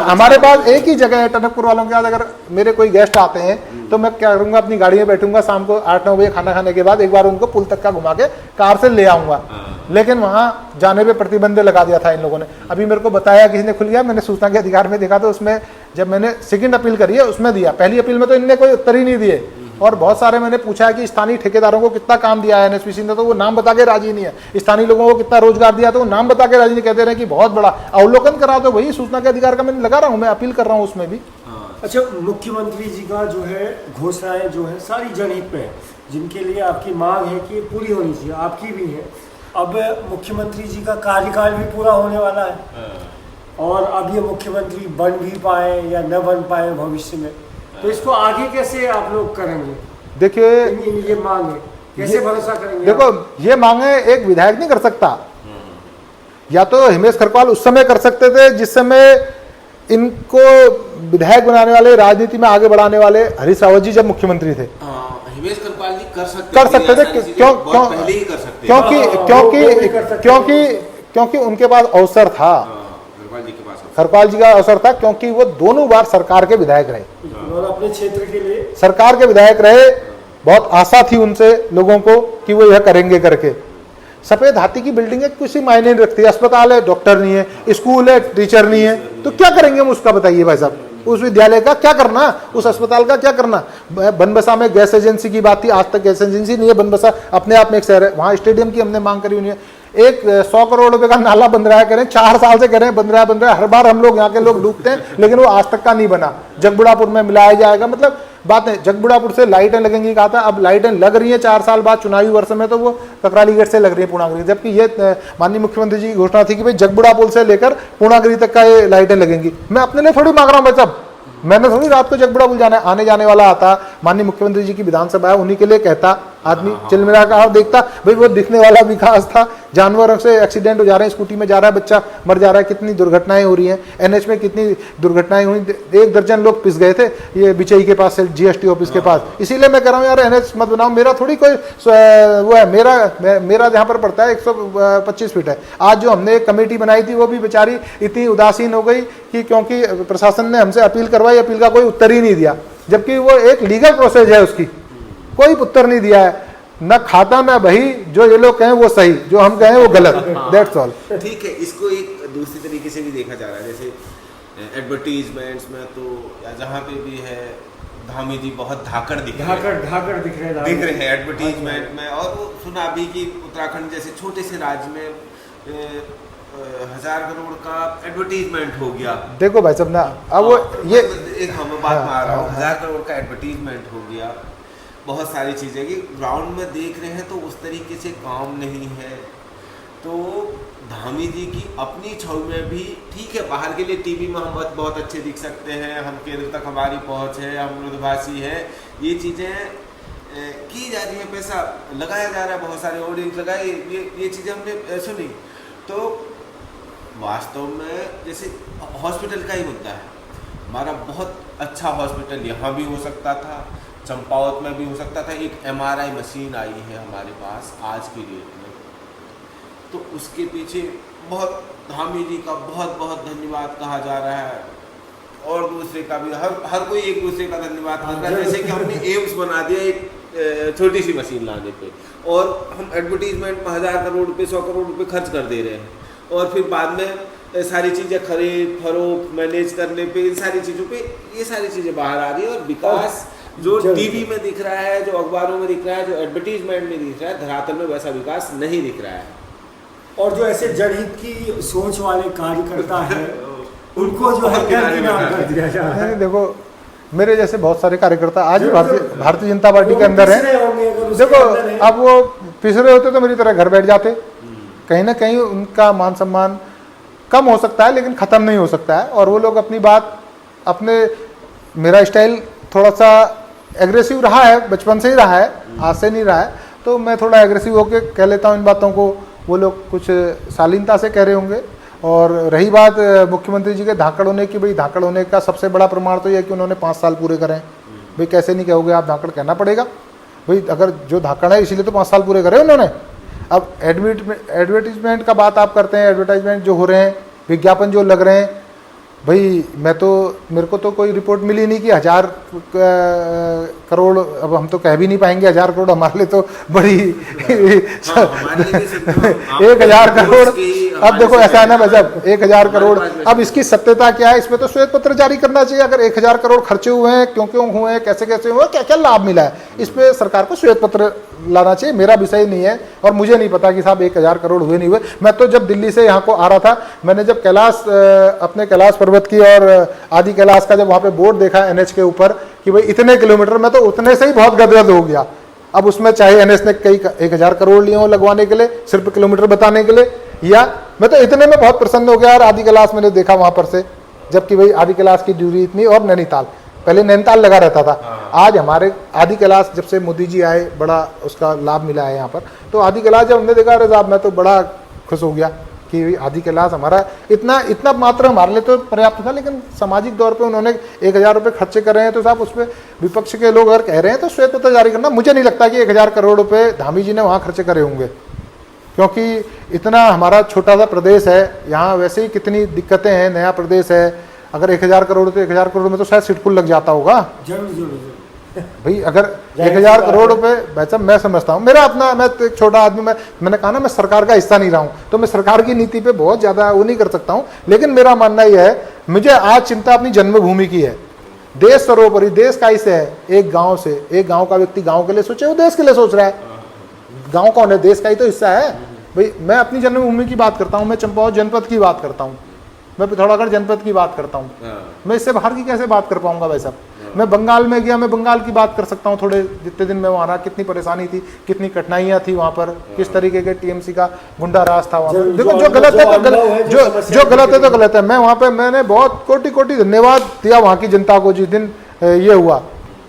हमारे पास एक ही जगह है टनकपुर वालों के पास। अगर मेरे कोई गेस्ट आते हैं तो मैं क्या करूंगा, अपनी गाड़ी में बैठूंगा, शाम को 8-9 बजे खाना खाने के बाद एक बार उनको पुल तक का घुमा के कार से ले आऊंगा। लेकिन वहां जाने पे प्रतिबंध लगा दिया था इन लोगों ने। अभी मेरे को बताया किसी ने, खुल गया, मैंने सूचना के अधिकार में देखा तो उसमें जब मैंने सेकंड अपील करी है उसमें दिया, पहली अपील में तो इनने कोई उत्तर ही नहीं दिए। और बहुत सारे मैंने पूछा है कि स्थानीय ठेकेदारों को कितना काम दिया है NHPC ने, तो वो नाम बता के राजी नहीं है। स्थानीय लोगों को कितना रोजगार दिया तो वो नाम बता के राजी नहीं, कहते रहे कि बहुत बड़ा अवलोकन करा। तो वही सूचना के अधिकार का मैं लगा रहा हूँ, मैं अपील कर रहा हूँ उसमें भी। अच्छा, मुख्यमंत्री जी का जो है घोषणाएं जो है सारी जनहित में है, जिनके लिए आपकी मांग है कि पूरी होनी चाहिए, आपकी भी है। अब मुख्यमंत्री जी का कार्यकाल भी पूरा होने वाला है और अब ये मुख्यमंत्री बन भी पाए या न बन पाए भविष्य में, तो इसको आगे कैसे आप लोग करेंगे? देखिए ये मांग है, कैसे भरोसा करेंगे? देखो ये मांगे एक विधायक नहीं कर सकता। या तो हिमेश खरकवाल उस समय कर सकते थे जिस समय इनको विधायक बनाने वाले, राजनीति में आगे बढ़ाने वाले हरीश रावत जी जब मुख्यमंत्री थे। हिमेश खरकवाल जी कर सकते थे। क्योंकि क्योंकि उनके पास अवसर था, खरपाल जी के पास खरपाल जी का अवसर था, क्योंकि वो दोनों बार सरकार के विधायक रहे, और अपने क्षेत्र के लिए सरकार के विधायक रहे। बहुत आशा थी उनसे लोगों को कि वो यह करेंगे करके। सफेद हाथी की बिल्डिंग है, किसी मायने नहीं रखती, अस्पताल है डॉक्टर नहीं है, स्कूल है टीचर नहीं है, तो क्या करेंगे हम उसका, बताइए भाई साहब। उस विद्यालय का क्या करना, उस अस्पताल का क्या करना। बनबसा में गैस एजेंसी की बात थी, आज तक गैस एजेंसी नहीं है। बनबसा अपने आप में एक शहर है, वहाँ स्टेडियम की हमने मांग करी हुई है। एक 100 करोड़ रुपए का नाला बन रहा है, कह रहे हैं 4 साल से कह रहे हैं बन रहा है, हर बार हम लोग यहाँ के लोग डूबते हैं, लेकिन वो आज तक का नहीं बना। जगबुड़ापुर में मिलाया जाएगा, मतलब बात नहीं, जगबुड़ापुर से लाइटें लगेंगी कहा था, अब लाइटें लग रही हैं 4 साल बाद चुनावी वर्ष में, तो वो ककराली गेट से लग रही है पूर्णागिरी, जबकि ये माननीय मुख्यमंत्री जी की घोषणा थी कि भाई जगबुड़ापुर से लेकर पूर्णागिरी तक का ये लाइटें लगेंगी। मैं अपने लिए थोड़ी मांग रहा हूँ भाई साहब, मैंने थोड़ी रात को जगबुड़ापुर जाना है, आने जाने वाला आता, माननीय मुख्यमंत्री जी की विधानसभा है, उन्हीं के लिए कहता, आदमी चिलमिला का और देखता, भाई वो दिखने वाला विकास था। जानवरों से एक्सीडेंट हो जा रहे हैं, स्कूटी में जा रहा है बच्चा मर जा रहा है, कितनी दुर्घटनाएं हो रही हैं, एनएच में कितनी दुर्घटनाएं हुई, 1 दर्जन लोग पिस गए थे ये बिचई के पास से, जीएसटी ऑफिस के पास। इसीलिए मैं कह रहा हूँ यार एनएच मत बनाओ, मेरा थोड़ी कोई वो है, मेरा जहाँ पर पड़ता है 125 फीट है। आज जो हमने एक कमेटी बनाई थी वो भी बेचारी इतनी उदासीन हो गई कि क्योंकि प्रशासन ने हमसे अपील करवाई, अपील का कोई उत्तर ही नहीं दिया, जबकि वो एक लीगल प्रोसेस है, उसकी कोई उत्तर नहीं दिया है, न खाता न बही, जो ये लोग कहें वो सही, जो हम कहें वो गलत। That's all. ठीक है, इसको एक दूसरी तरीके से भी देखा जा रहा है, जैसे एडवर्टीजमेंट्स में तो या जहाँ पे भी है धामी जी बहुत धाकड़ दिख रहे हैं एडवर्टीजमेंट में। और वो सुना भी कि उत्तराखंड जैसे छोटे से राज्य में 1000 करोड़ का एडवर्टीजमेंट हो गया। देखो भाई साहब ना, अब वो ये एक हम बात में आ रहा हूँ, 1000 करोड़ का एडवर्टीजमेंट हो गया, बहुत सारी चीज़ें कि ग्राउंड में देख रहे हैं तो उस तरीके से काम नहीं है। तो धामी जी की अपनी छवि में भी ठीक है, बाहर के लिए टीवी में हम बहुत अच्छे दिख सकते हैं, हम केंद्र तक हमारी पहुंच है, हम मृदुभाषी है, ये चीज़ें की जा रही है, पैसा लगाया जा रहा है, बहुत सारे ऑडियंस लगाए, ये चीज़ें हमने सुनी। तो वास्तव में जैसे हॉस्पिटल का ही मुद्दा है, हमारा बहुत अच्छा हॉस्पिटल यहाँ भी हो सकता था, चंपावत में भी हो सकता था। एक MRI मशीन आई है हमारे पास आज की डेट में, तो उसके पीछे बहुत धामी जी का बहुत धन्यवाद कहा जा रहा है, और दूसरे का भी, हर कोई एक दूसरे का धन्यवाद कर रहा है। जैसे कि हमने एम्स बना दिया एक छोटी सी मशीन लाने पे, और हम एडवर्टीजमेंट में 1000 करोड़ रुपये 100 करोड़ रुपये खर्च कर दे रहे हैं, और फिर बाद में सारी चीज़ें खरीद फरोख्त मैनेज करने पे, इन सारी चीज़ों पे ये सारी चीज़ें बाहर आ रही है। और विकास जो टीवी में दिख रहा है, जो अखबारों में दिख रहा है, जो एडवर्टीजमेंट में दिख रहा है, धरातल में वैसा विकास नहीं दिख रहा है। और जो ऐसे जनहित की सोच वाले कार्यकर्ता हैं उनको जो है कर दिया जा रहा है। देखो मेरे जैसे बहुत सारे कार्यकर्ता आज भारतीय जनता पार्टी के अंदर हैं। देखो अब वो पिछड़े होते तो मेरी तरह घर बैठ जाते, कहीं ना कहीं उनका मान सम्मान कम हो सकता है लेकिन ख़त्म नहीं हो सकता है। और वो लोग अपनी बात अपने, मेरा स्टाइल थोड़ा सा एग्रेसिव रहा है, बचपन से ही रहा है, आज से नहीं रहा है, तो मैं थोड़ा एग्रेसिव होकर कह लेता हूँ इन बातों को, वो लोग कुछ शालीनता से कह रहे होंगे। और रही बात मुख्यमंत्री जी के धाकड़ होने की, भाई धाकड़ होने का सबसे बड़ा प्रमाण तो यह है कि उन्होंने 5 साल पूरे करे हैं। भाई कैसे नहीं कहोगे आप धाकड़, कहना पड़ेगा भाई, अगर जो धाकड़ है इसीलिए तो 5 साल पूरे करे उन्होंने। अब एडवर्टीजमेंट का बात आप करते हैं, एडवर्टाइजमेंट जो हो रहे हैं, विज्ञापन जो लग रहे हैं, भाई मेरे को तो कोई रिपोर्ट मिली नहीं कि 1000 करोड़, अब हम तो कह भी नहीं पाएंगे 1000 करोड़ हमारे लिए तो बड़ी 1000 करोड़। अब देखो ऐसा है ना भाई साहब, 1000 करोड़, अब इसकी सत्यता क्या है, इसमें तो श्वेत पत्र जारी करना चाहिए। अगर 1000 करोड़ खर्चे हुए हैं, क्यों हुए हैं, कैसे हुए, क्या क्या लाभ मिला है, इस पर सरकार को श्वेत पत्र लाना चाहिए। मेरा विषय नहीं है और मुझे नहीं पता कि साहब 1000 करोड़ हुए नहीं हुए। मैं तो जब दिल्ली से यहाँ को आ रहा था, मैंने जब अपने कैलाश पर्वत की और आदि कैलाश का जब वहाँ पे बोर्ड देखा एनएच के ऊपर कि भाई इतने किलोमीटर में, तो उतने से ही बहुत गदगद हो गया। अब उसमें चाहे एनएच ने कई 1000 करोड़ लिए हो लगवाने के लिए, सिर्फ किलोमीटर बताने के लिए, या मैं तो इतने में बहुत प्रसन्न हो गया। और आदि कैलाश मैंने देखा वहाँ पर से, जबकि भाई आदि कैलाश की दूरी इतनी, और नैनीताल, पहले नैनीताल लगा रहता था, आज हमारे आदि कैलाश जब से मोदी जी आए बड़ा उसका लाभ मिला है यहाँ पर। तो आदि कैलाश जब हमने देखा, अरे साहब मैं तो बड़ा खुश हो गया कि आदि कैलाश हमारा इतना मात्र हमारे लिए तो पर्याप्त था। लेकिन सामाजिक तौर पे उन्होंने 1000 रुपये खर्चे कर रहे हैं, तो साहब उस पर विपक्ष के लोग अगर कह रहे हैं तो श्वेत पत्र जारी करना। मुझे नहीं लगता कि 1000 करोड़ रुपये धामी जी ने वहाँ खर्चे करे होंगे। क्योंकि इतना हमारा छोटा सा प्रदेश है, यहाँ वैसे ही कितनी दिक्कतें हैं, नया प्रदेश है। अगर 1000 करोड़ तो 1000 करोड़ में तो शायद सिडकुल लग जाता होगा जरूर जरूर भाई। अगर 1000 करोड़ रुपए, भाई साहब मैं समझता हूँ, मेरा अपना, मैं तो एक छोटा आदमी, मैंने कहा ना मैं सरकार का हिस्सा नहीं रहा हूँ, तो मैं सरकार की नीति पे बहुत ज्यादा वो नहीं कर सकता हूँ। लेकिन मेरा मानना यह है, मुझे आज चिंता अपनी जन्मभूमि की है। देश सर्वोपरि, देश का हिस्सा है। एक गांव से, एक गांव का व्यक्ति गांव के लिए सोचे, वो देश के लिए सोच रहा है। गांव कौन है? देश का ही तो हिस्सा है भाई। मैं अपनी जन्मभूमि की बात करता हूँ, मैं चंपावत जनपद की बात करता हूँ, मैं पिथौरागढ़ जनपद की बात करता हूँ। मैं इससे बाहर की कैसे बात कर पाऊंगा भाई साहब? मैं बंगाल में गया, मैं बंगाल की बात कर सकता हूँ। थोड़े जितने दिन में वहाँ रहा, कितनी परेशानी थी, कितनी कठिनाइयाँ थी वहाँ पर, किस तरीके के टीएमसी का गुंडा राज था वहाँ पर। देखो जो गलत है तो गलत, जो गलत है तो गलत है। मैं वहाँ पे, मैंने बहुत कोटि कोटि धन्यवाद दिया वहाँ की जनता को जिस दिन ये हुआ।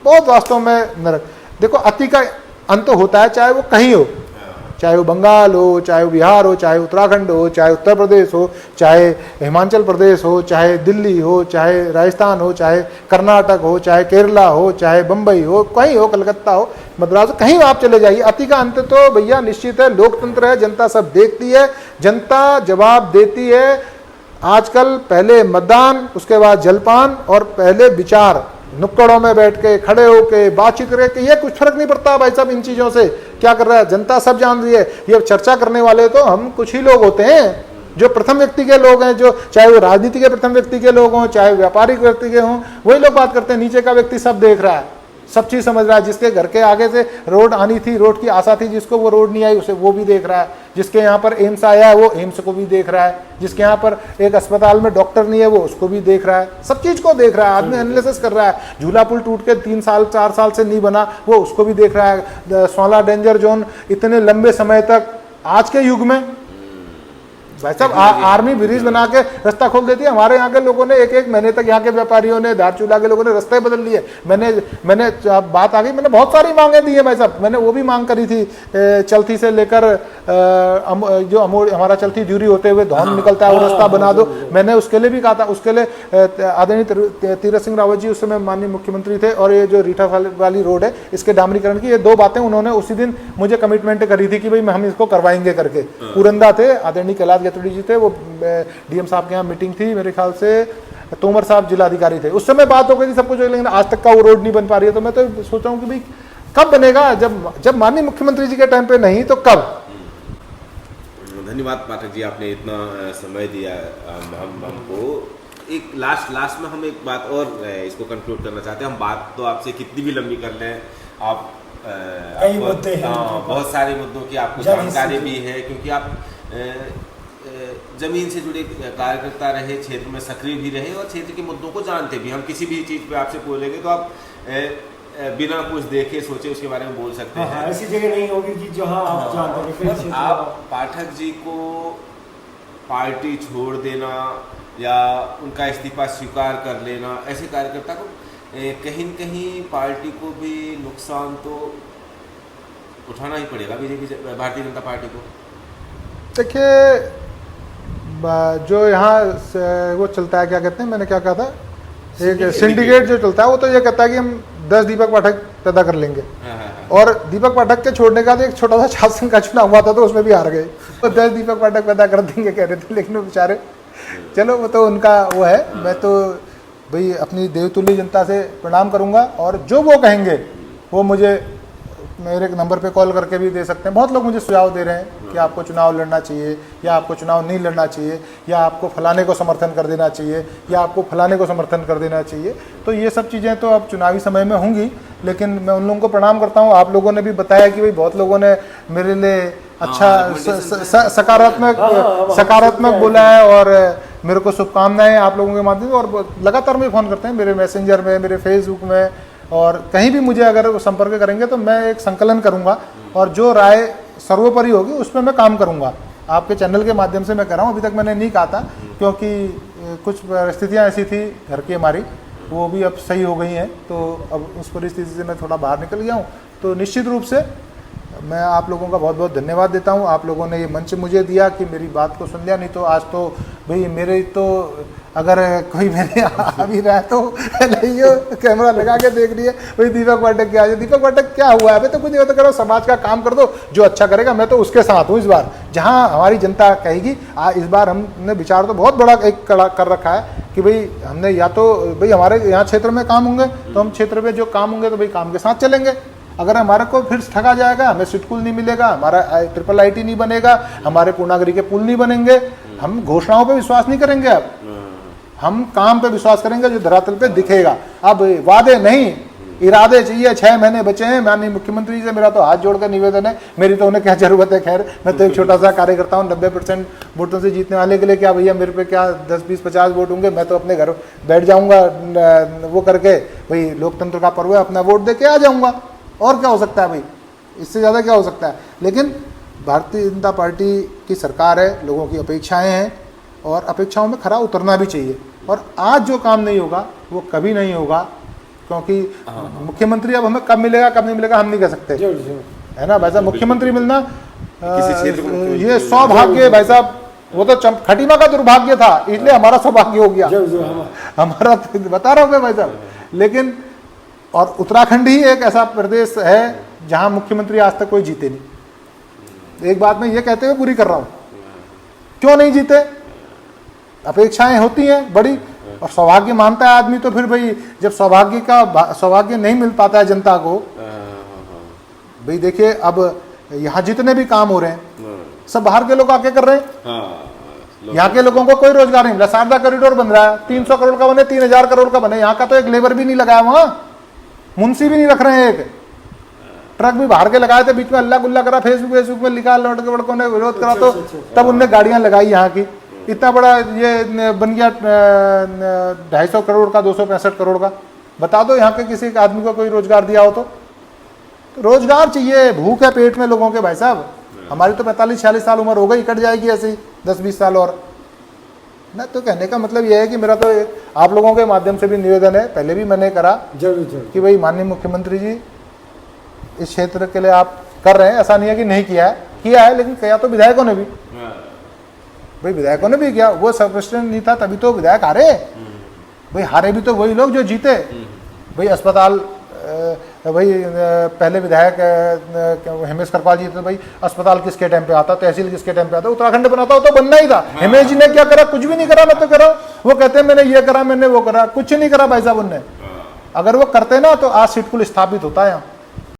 बहुत वास्तव में नरक। देखो अति का अंत होता है, चाहे वो कहीं हो, चाहे वो बंगाल हो, चाहे वो बिहार हो, चाहे उत्तराखंड हो, चाहे उत्तर प्रदेश हो, चाहे हिमाचल प्रदेश हो, चाहे दिल्ली हो, चाहे राजस्थान हो, चाहे कर्नाटक हो, चाहे केरला हो, चाहे बम्बई हो, कहीं हो, कलकत्ता हो, मद्रास हो, कहीं आप चले जाइए। अति का अंत तो भैया निश्चित है। लोकतंत्र है, जनता सब देखती है, जनता जवाब देती है। आजकल पहले मतदान, उसके बाद जलपान और पहले विचार, नुक्कड़ों में बैठ के, खड़े होके, बातचीत करके, ये कुछ फर्क नहीं पड़ता भाई साहब इन चीजों से। क्या कर रहा है जनता सब जान रही है। ये चर्चा करने वाले तो हम कुछ ही लोग होते हैं, जो प्रथम व्यक्ति के लोग हैं, जो चाहे वो राजनीति के प्रथम व्यक्ति के लोग हों, चाहे व्यापारिक व्यक्ति के हों, वही लोग बात करते हैं। नीचे का व्यक्ति सब देख रहा है, सब चीज समझ रहा है। जिसके घर के आगे से रोड आनी थी, रोड की आशा थी, जिसको वो रोड नहीं आई उसे वो भी देख रहा है। जिसके यहाँ पर एम्स आया है वो एम्स को भी देख रहा है। जिसके यहाँ पर एक अस्पताल में डॉक्टर नहीं है वो उसको भी देख रहा है। सब चीज को देख रहा है, आदमी एनालिसिस कर रहा है। झूला पुल टूट के 3 साल 4 साल से नहीं बना, वो उसको भी देख रहा है। 16 डेंजर जोन इतने लंबे समय तक, आज के युग में भाई साहब आर्मी ब्रिज बना के रास्ता खोल देती है। हमारे यहाँ के लोगों ने एक महीने तक, यहाँ के व्यापारियों ने, धारचूला के लोगों ने रास्ते बदल लिए। मैंने बात आ गई, मैंने बहुत सारी मांगे दी है भाई साहब। मैंने वो भी मांग करी थी, चलती से लेकर जो हमारा चलती ड्यूरी होते हुए धौन निकलता है वो रास्ता बना दो। मैंने उसके लिए भी कहा था। उसके लिए आदरणीय तीरथ सिंह रावत जी उस समय माननीय मुख्यमंत्री थे, और ये जो रीठा वाली रोड है इसके डामरीकरण की, ये 2 बातें उन्होंने उसी दिन मुझे कमिटमेंट करी थी कि भाई हम इसको करवाएंगे करके। पुरंदा थे, आदरणीय कैलाश गतड़ी जी थे, वो डीएम साहब के यहाँ मीटिंग थी, मेरे ख्याल से तोमर साहब जिलाधिकारी थे। उस समय बात हो गई थी सब कुछ, लेकिन आज तक का वो रोड नहीं बन पा रही है। तो मैं तो सोच रहा हूँ कि भाई कब बनेगा? जब माननीय मुख्यमंत्री जी के टाइम पे नहीं तो कब? धन्यवाद पाठक जी, आपने इतना समय दिया हमको। एक लास्ट में हम एक बात और इसको कंक्लूड करना चाहते हैं। हम बात तो आपसे कितनी भी लंबी कर लें, आप कई मुद्दे हैं, बहुत सारे मुद्दों की आपको जानकारी भी है, क्योंकि आप जमीन से जुड़े कार्यकर्ता रहे, क्षेत्र में सक्रिय भी रहे और क्षेत्र के मुद्दों को जानते भी। हम किसी भी चीज़ पे आपसे बोलेंगे तो आप बिना कुछ देखे सोचे उसके बारे में बोल सकते हैं। ऐसी जगह नहीं होगी कि जहां आप जानते हैं। आप पाठक जी को पार्टी छोड़ देना या उनका इस्तीफा स्वीकार कर लेना, ऐसे कार्यकर्ता को कहीं न कहीं पार्टी को भी नुकसान तो उठाना ही पड़ेगा, बीजेपी भारतीय जनता पार्टी को। देखिए जो यहाँ वो चलता है, क्या कहते हैं, मैंने क्या कहा था, एक सिंडिकेट जो चलता है, वो तो ये कहता है कि हम 10 दीपक पाठक पैदा कर लेंगे। और दीपक पाठक के छोड़ने का तो एक छोटा सा छात्र संघ का चुनाव हुआ था तो उसमें भी हार गए। तो 10 दीपक पाठक पैदा कर देंगे कह रहे थे, लेकिन वो बेचारे, चलो वो तो उनका वो है। मैं तो भाई अपनी देवतुल्य जनता से प्रणाम करूंगा, और जो वो कहेंगे वो मुझे मेरे नंबर पे कॉल करके भी दे सकते हैं। बहुत लोग मुझे सुझाव दे रहे हैं कि आपको चुनाव लड़ना चाहिए, या आपको चुनाव नहीं लड़ना चाहिए, या आपको फलाने को समर्थन कर देना चाहिए, या आपको फलाने को समर्थन कर देना चाहिए। तो ये सब चीज़ें तो अब चुनावी समय में होंगी, लेकिन मैं उन लोगों को प्रणाम करता हूँ। आप लोगों ने भी बताया कि भाई बहुत लोगों ने मेरे लिए अच्छा सकारात्मक बोला है, और मेरे को शुभकामनाएं आप लोगों के माध्यम से। और लगातार मुझे फ़ोन करते हैं, मेरे मैसेंजर में, मेरे फेसबुक में, और कहीं भी मुझे अगर वो संपर्क करेंगे तो मैं एक संकलन करूंगा, और जो राय सर्वोपरि होगी उस पर मैं काम करूंगा। आपके चैनल के माध्यम से मैं कर रहा हूँ, अभी तक मैंने नहीं कहा था क्योंकि कुछ परिस्थितियाँ ऐसी थी घर की हमारी, वो भी अब सही हो गई हैं। तो अब उस परिस्थिति से मैं थोड़ा बाहर निकल गया हूँ। तो निश्चित रूप से मैं आप लोगों का बहुत बहुत धन्यवाद देता हूँ। आप लोगों ने ये मंच मुझे दिया कि मेरी बात को सुन लिया, नहीं तो आज तो भाई मेरे तो अगर कोई मेरे आ भी रहा है तो नहीं हो कैमरा लगा के देख लिए भाई दीपक पाठक क्या है, दीपक पाठक क्या हुआ है, तो कुछ नहीं होता, करो समाज का काम कर दो, जो अच्छा करेगा मैं तो उसके साथ हूँ। इस बार जहाँ हमारी जनता कहेगी, इस बार हमने विचार तो बहुत बड़ा एक कर रखा है कि भाई हमने या तो भाई हमारे यहाँ क्षेत्र में काम होंगे तो हम क्षेत्र में जो काम होंगे तो भाई काम के साथ चलेंगे। अगर हमारे को फिर ठगा जाएगा, हमें सिटकुल नहीं मिलेगा, हमारा ट्रिपल आईटी नहीं बनेगा, हमारे पूर्णागिरी के पुल नहीं बनेंगे, हम घोषणाओं पे विश्वास नहीं करेंगे, अब हम काम पे विश्वास करेंगे जो धरातल पे दिखेगा। अब वादे नहीं, इरादे चाहिए। 6 महीने बचे हैं। माननीय मुख्यमंत्री से मेरा तो हाथ जोड़कर निवेदन है, मेरी तो उन्हें क्या जरूरत है, खैर मैं तो एक छोटा सा कार्यकर्ता हूँ, 90% वोटों से जीतने वाले के लिए क्या भैया मेरे पे क्या 10, 20, 50 वोट होंगे, मैं तो अपने घर बैठ जाऊँगा वो करके, भाई लोकतंत्र का पर्व है, अपना वोट दे के आ जाऊँगा, और क्या हो सकता है भाई, इससे ज़्यादा क्या हो सकता है। लेकिन भारतीय जनता पार्टी की सरकार है, लोगों की अपेक्षाएं हैं और अपेक्षाओं में खरा उतरना भी चाहिए। और आज जो काम नहीं होगा वो कभी नहीं होगा, क्योंकि मुख्यमंत्री अब हमें कब मिलेगा कब नहीं मिलेगा हम नहीं कह सकते, है ना भाई साहब। मुख्यमंत्री मिलना ये सौभाग्य है भाई साहब, वो तो खटीमा का दुर्भाग्य था, इसलिए हमारा सौभाग्य हो गया, हमारा बता रहा हूँ मैं भाई साहब। लेकिन और उत्तराखंड ही एक ऐसा प्रदेश है जहां मुख्यमंत्री आज तक कोई जीते नहीं। एक बात मैं ये कहते हुए पूरी कर रहा हूं, क्यों नहीं जीते, अपेक्षाएं होती हैं बड़ी, और सौभाग्य मानता है आदमी, तो फिर भाई जब सौभाग्य नहीं मिल पाता है जनता को, भाई देखिए अब यहाँ जितने भी काम हो रहे हैं सब बाहर के लोग आके कर रहे हैं, यहाँ के लोगों को कोई रोजगार नहीं मिला। शारदा कॉरिडोर बन रहा है, 300 करोड़ का बने, 3000 करोड़ का बने, यहाँ का तो एक लेबर भी नहीं लगाया, वहां मुंशी भी नहीं रख रहे हैं, एक ट्रक भी बाहर के लगाए थे, बीच में अल्लाह गुल्ला करा, फेसबुक में लिखा, लड़कों ने विरोध करा, तो तब उनने गाड़ियां लगाई यहाँ की। इतना बड़ा ये बन गया 250 करोड़ का, 265 करोड़ का। बता दो यहाँ के किसी आदमी को कोई रोजगार दिया हो तो रोजगार चाहिए, भूख है पेट में लोगों के भाई साहब। हमारी तो 45-46 साल उम्र हो गई, कट जाएगी ऐसे ही 10-20 साल और ना। तो कहने का मतलब यह है कि मेरा तो आप लोगों के माध्यम से भी निवेदन है, पहले भी मैंने करा जरूर कि भाई माननीय मुख्यमंत्री जी इस क्षेत्र के लिए आप कर रहे हैं, ऐसा नहीं है कि नहीं किया है, लेकिन किया तो विधायकों ने भी, भाई विधायकों ने भी किया, वो सर्वश्रेष्ठ नहीं था तभी तो विधायक हारे, भाई हारे भी तो वही लोग जो जीते। भाई अस्पताल भाई पहले विधायक हिमेश करपाल जी थे, भाई अस्पताल किसके टाइम पे आता, तहसील किसके टाइम पे आता, उत्तराखंड बनाता हो तो बनना ही था। हिमेश जी ने क्या करा, कुछ भी नहीं करा, मैं तो कह रहा हूँ, वो कहते हैं मैंने ये करा, मैंने वो करा, कुछ नहीं करा भाई साहब उनने। अगर वो करते ना तो आज सिटकुल स्थापित होता है यहाँ।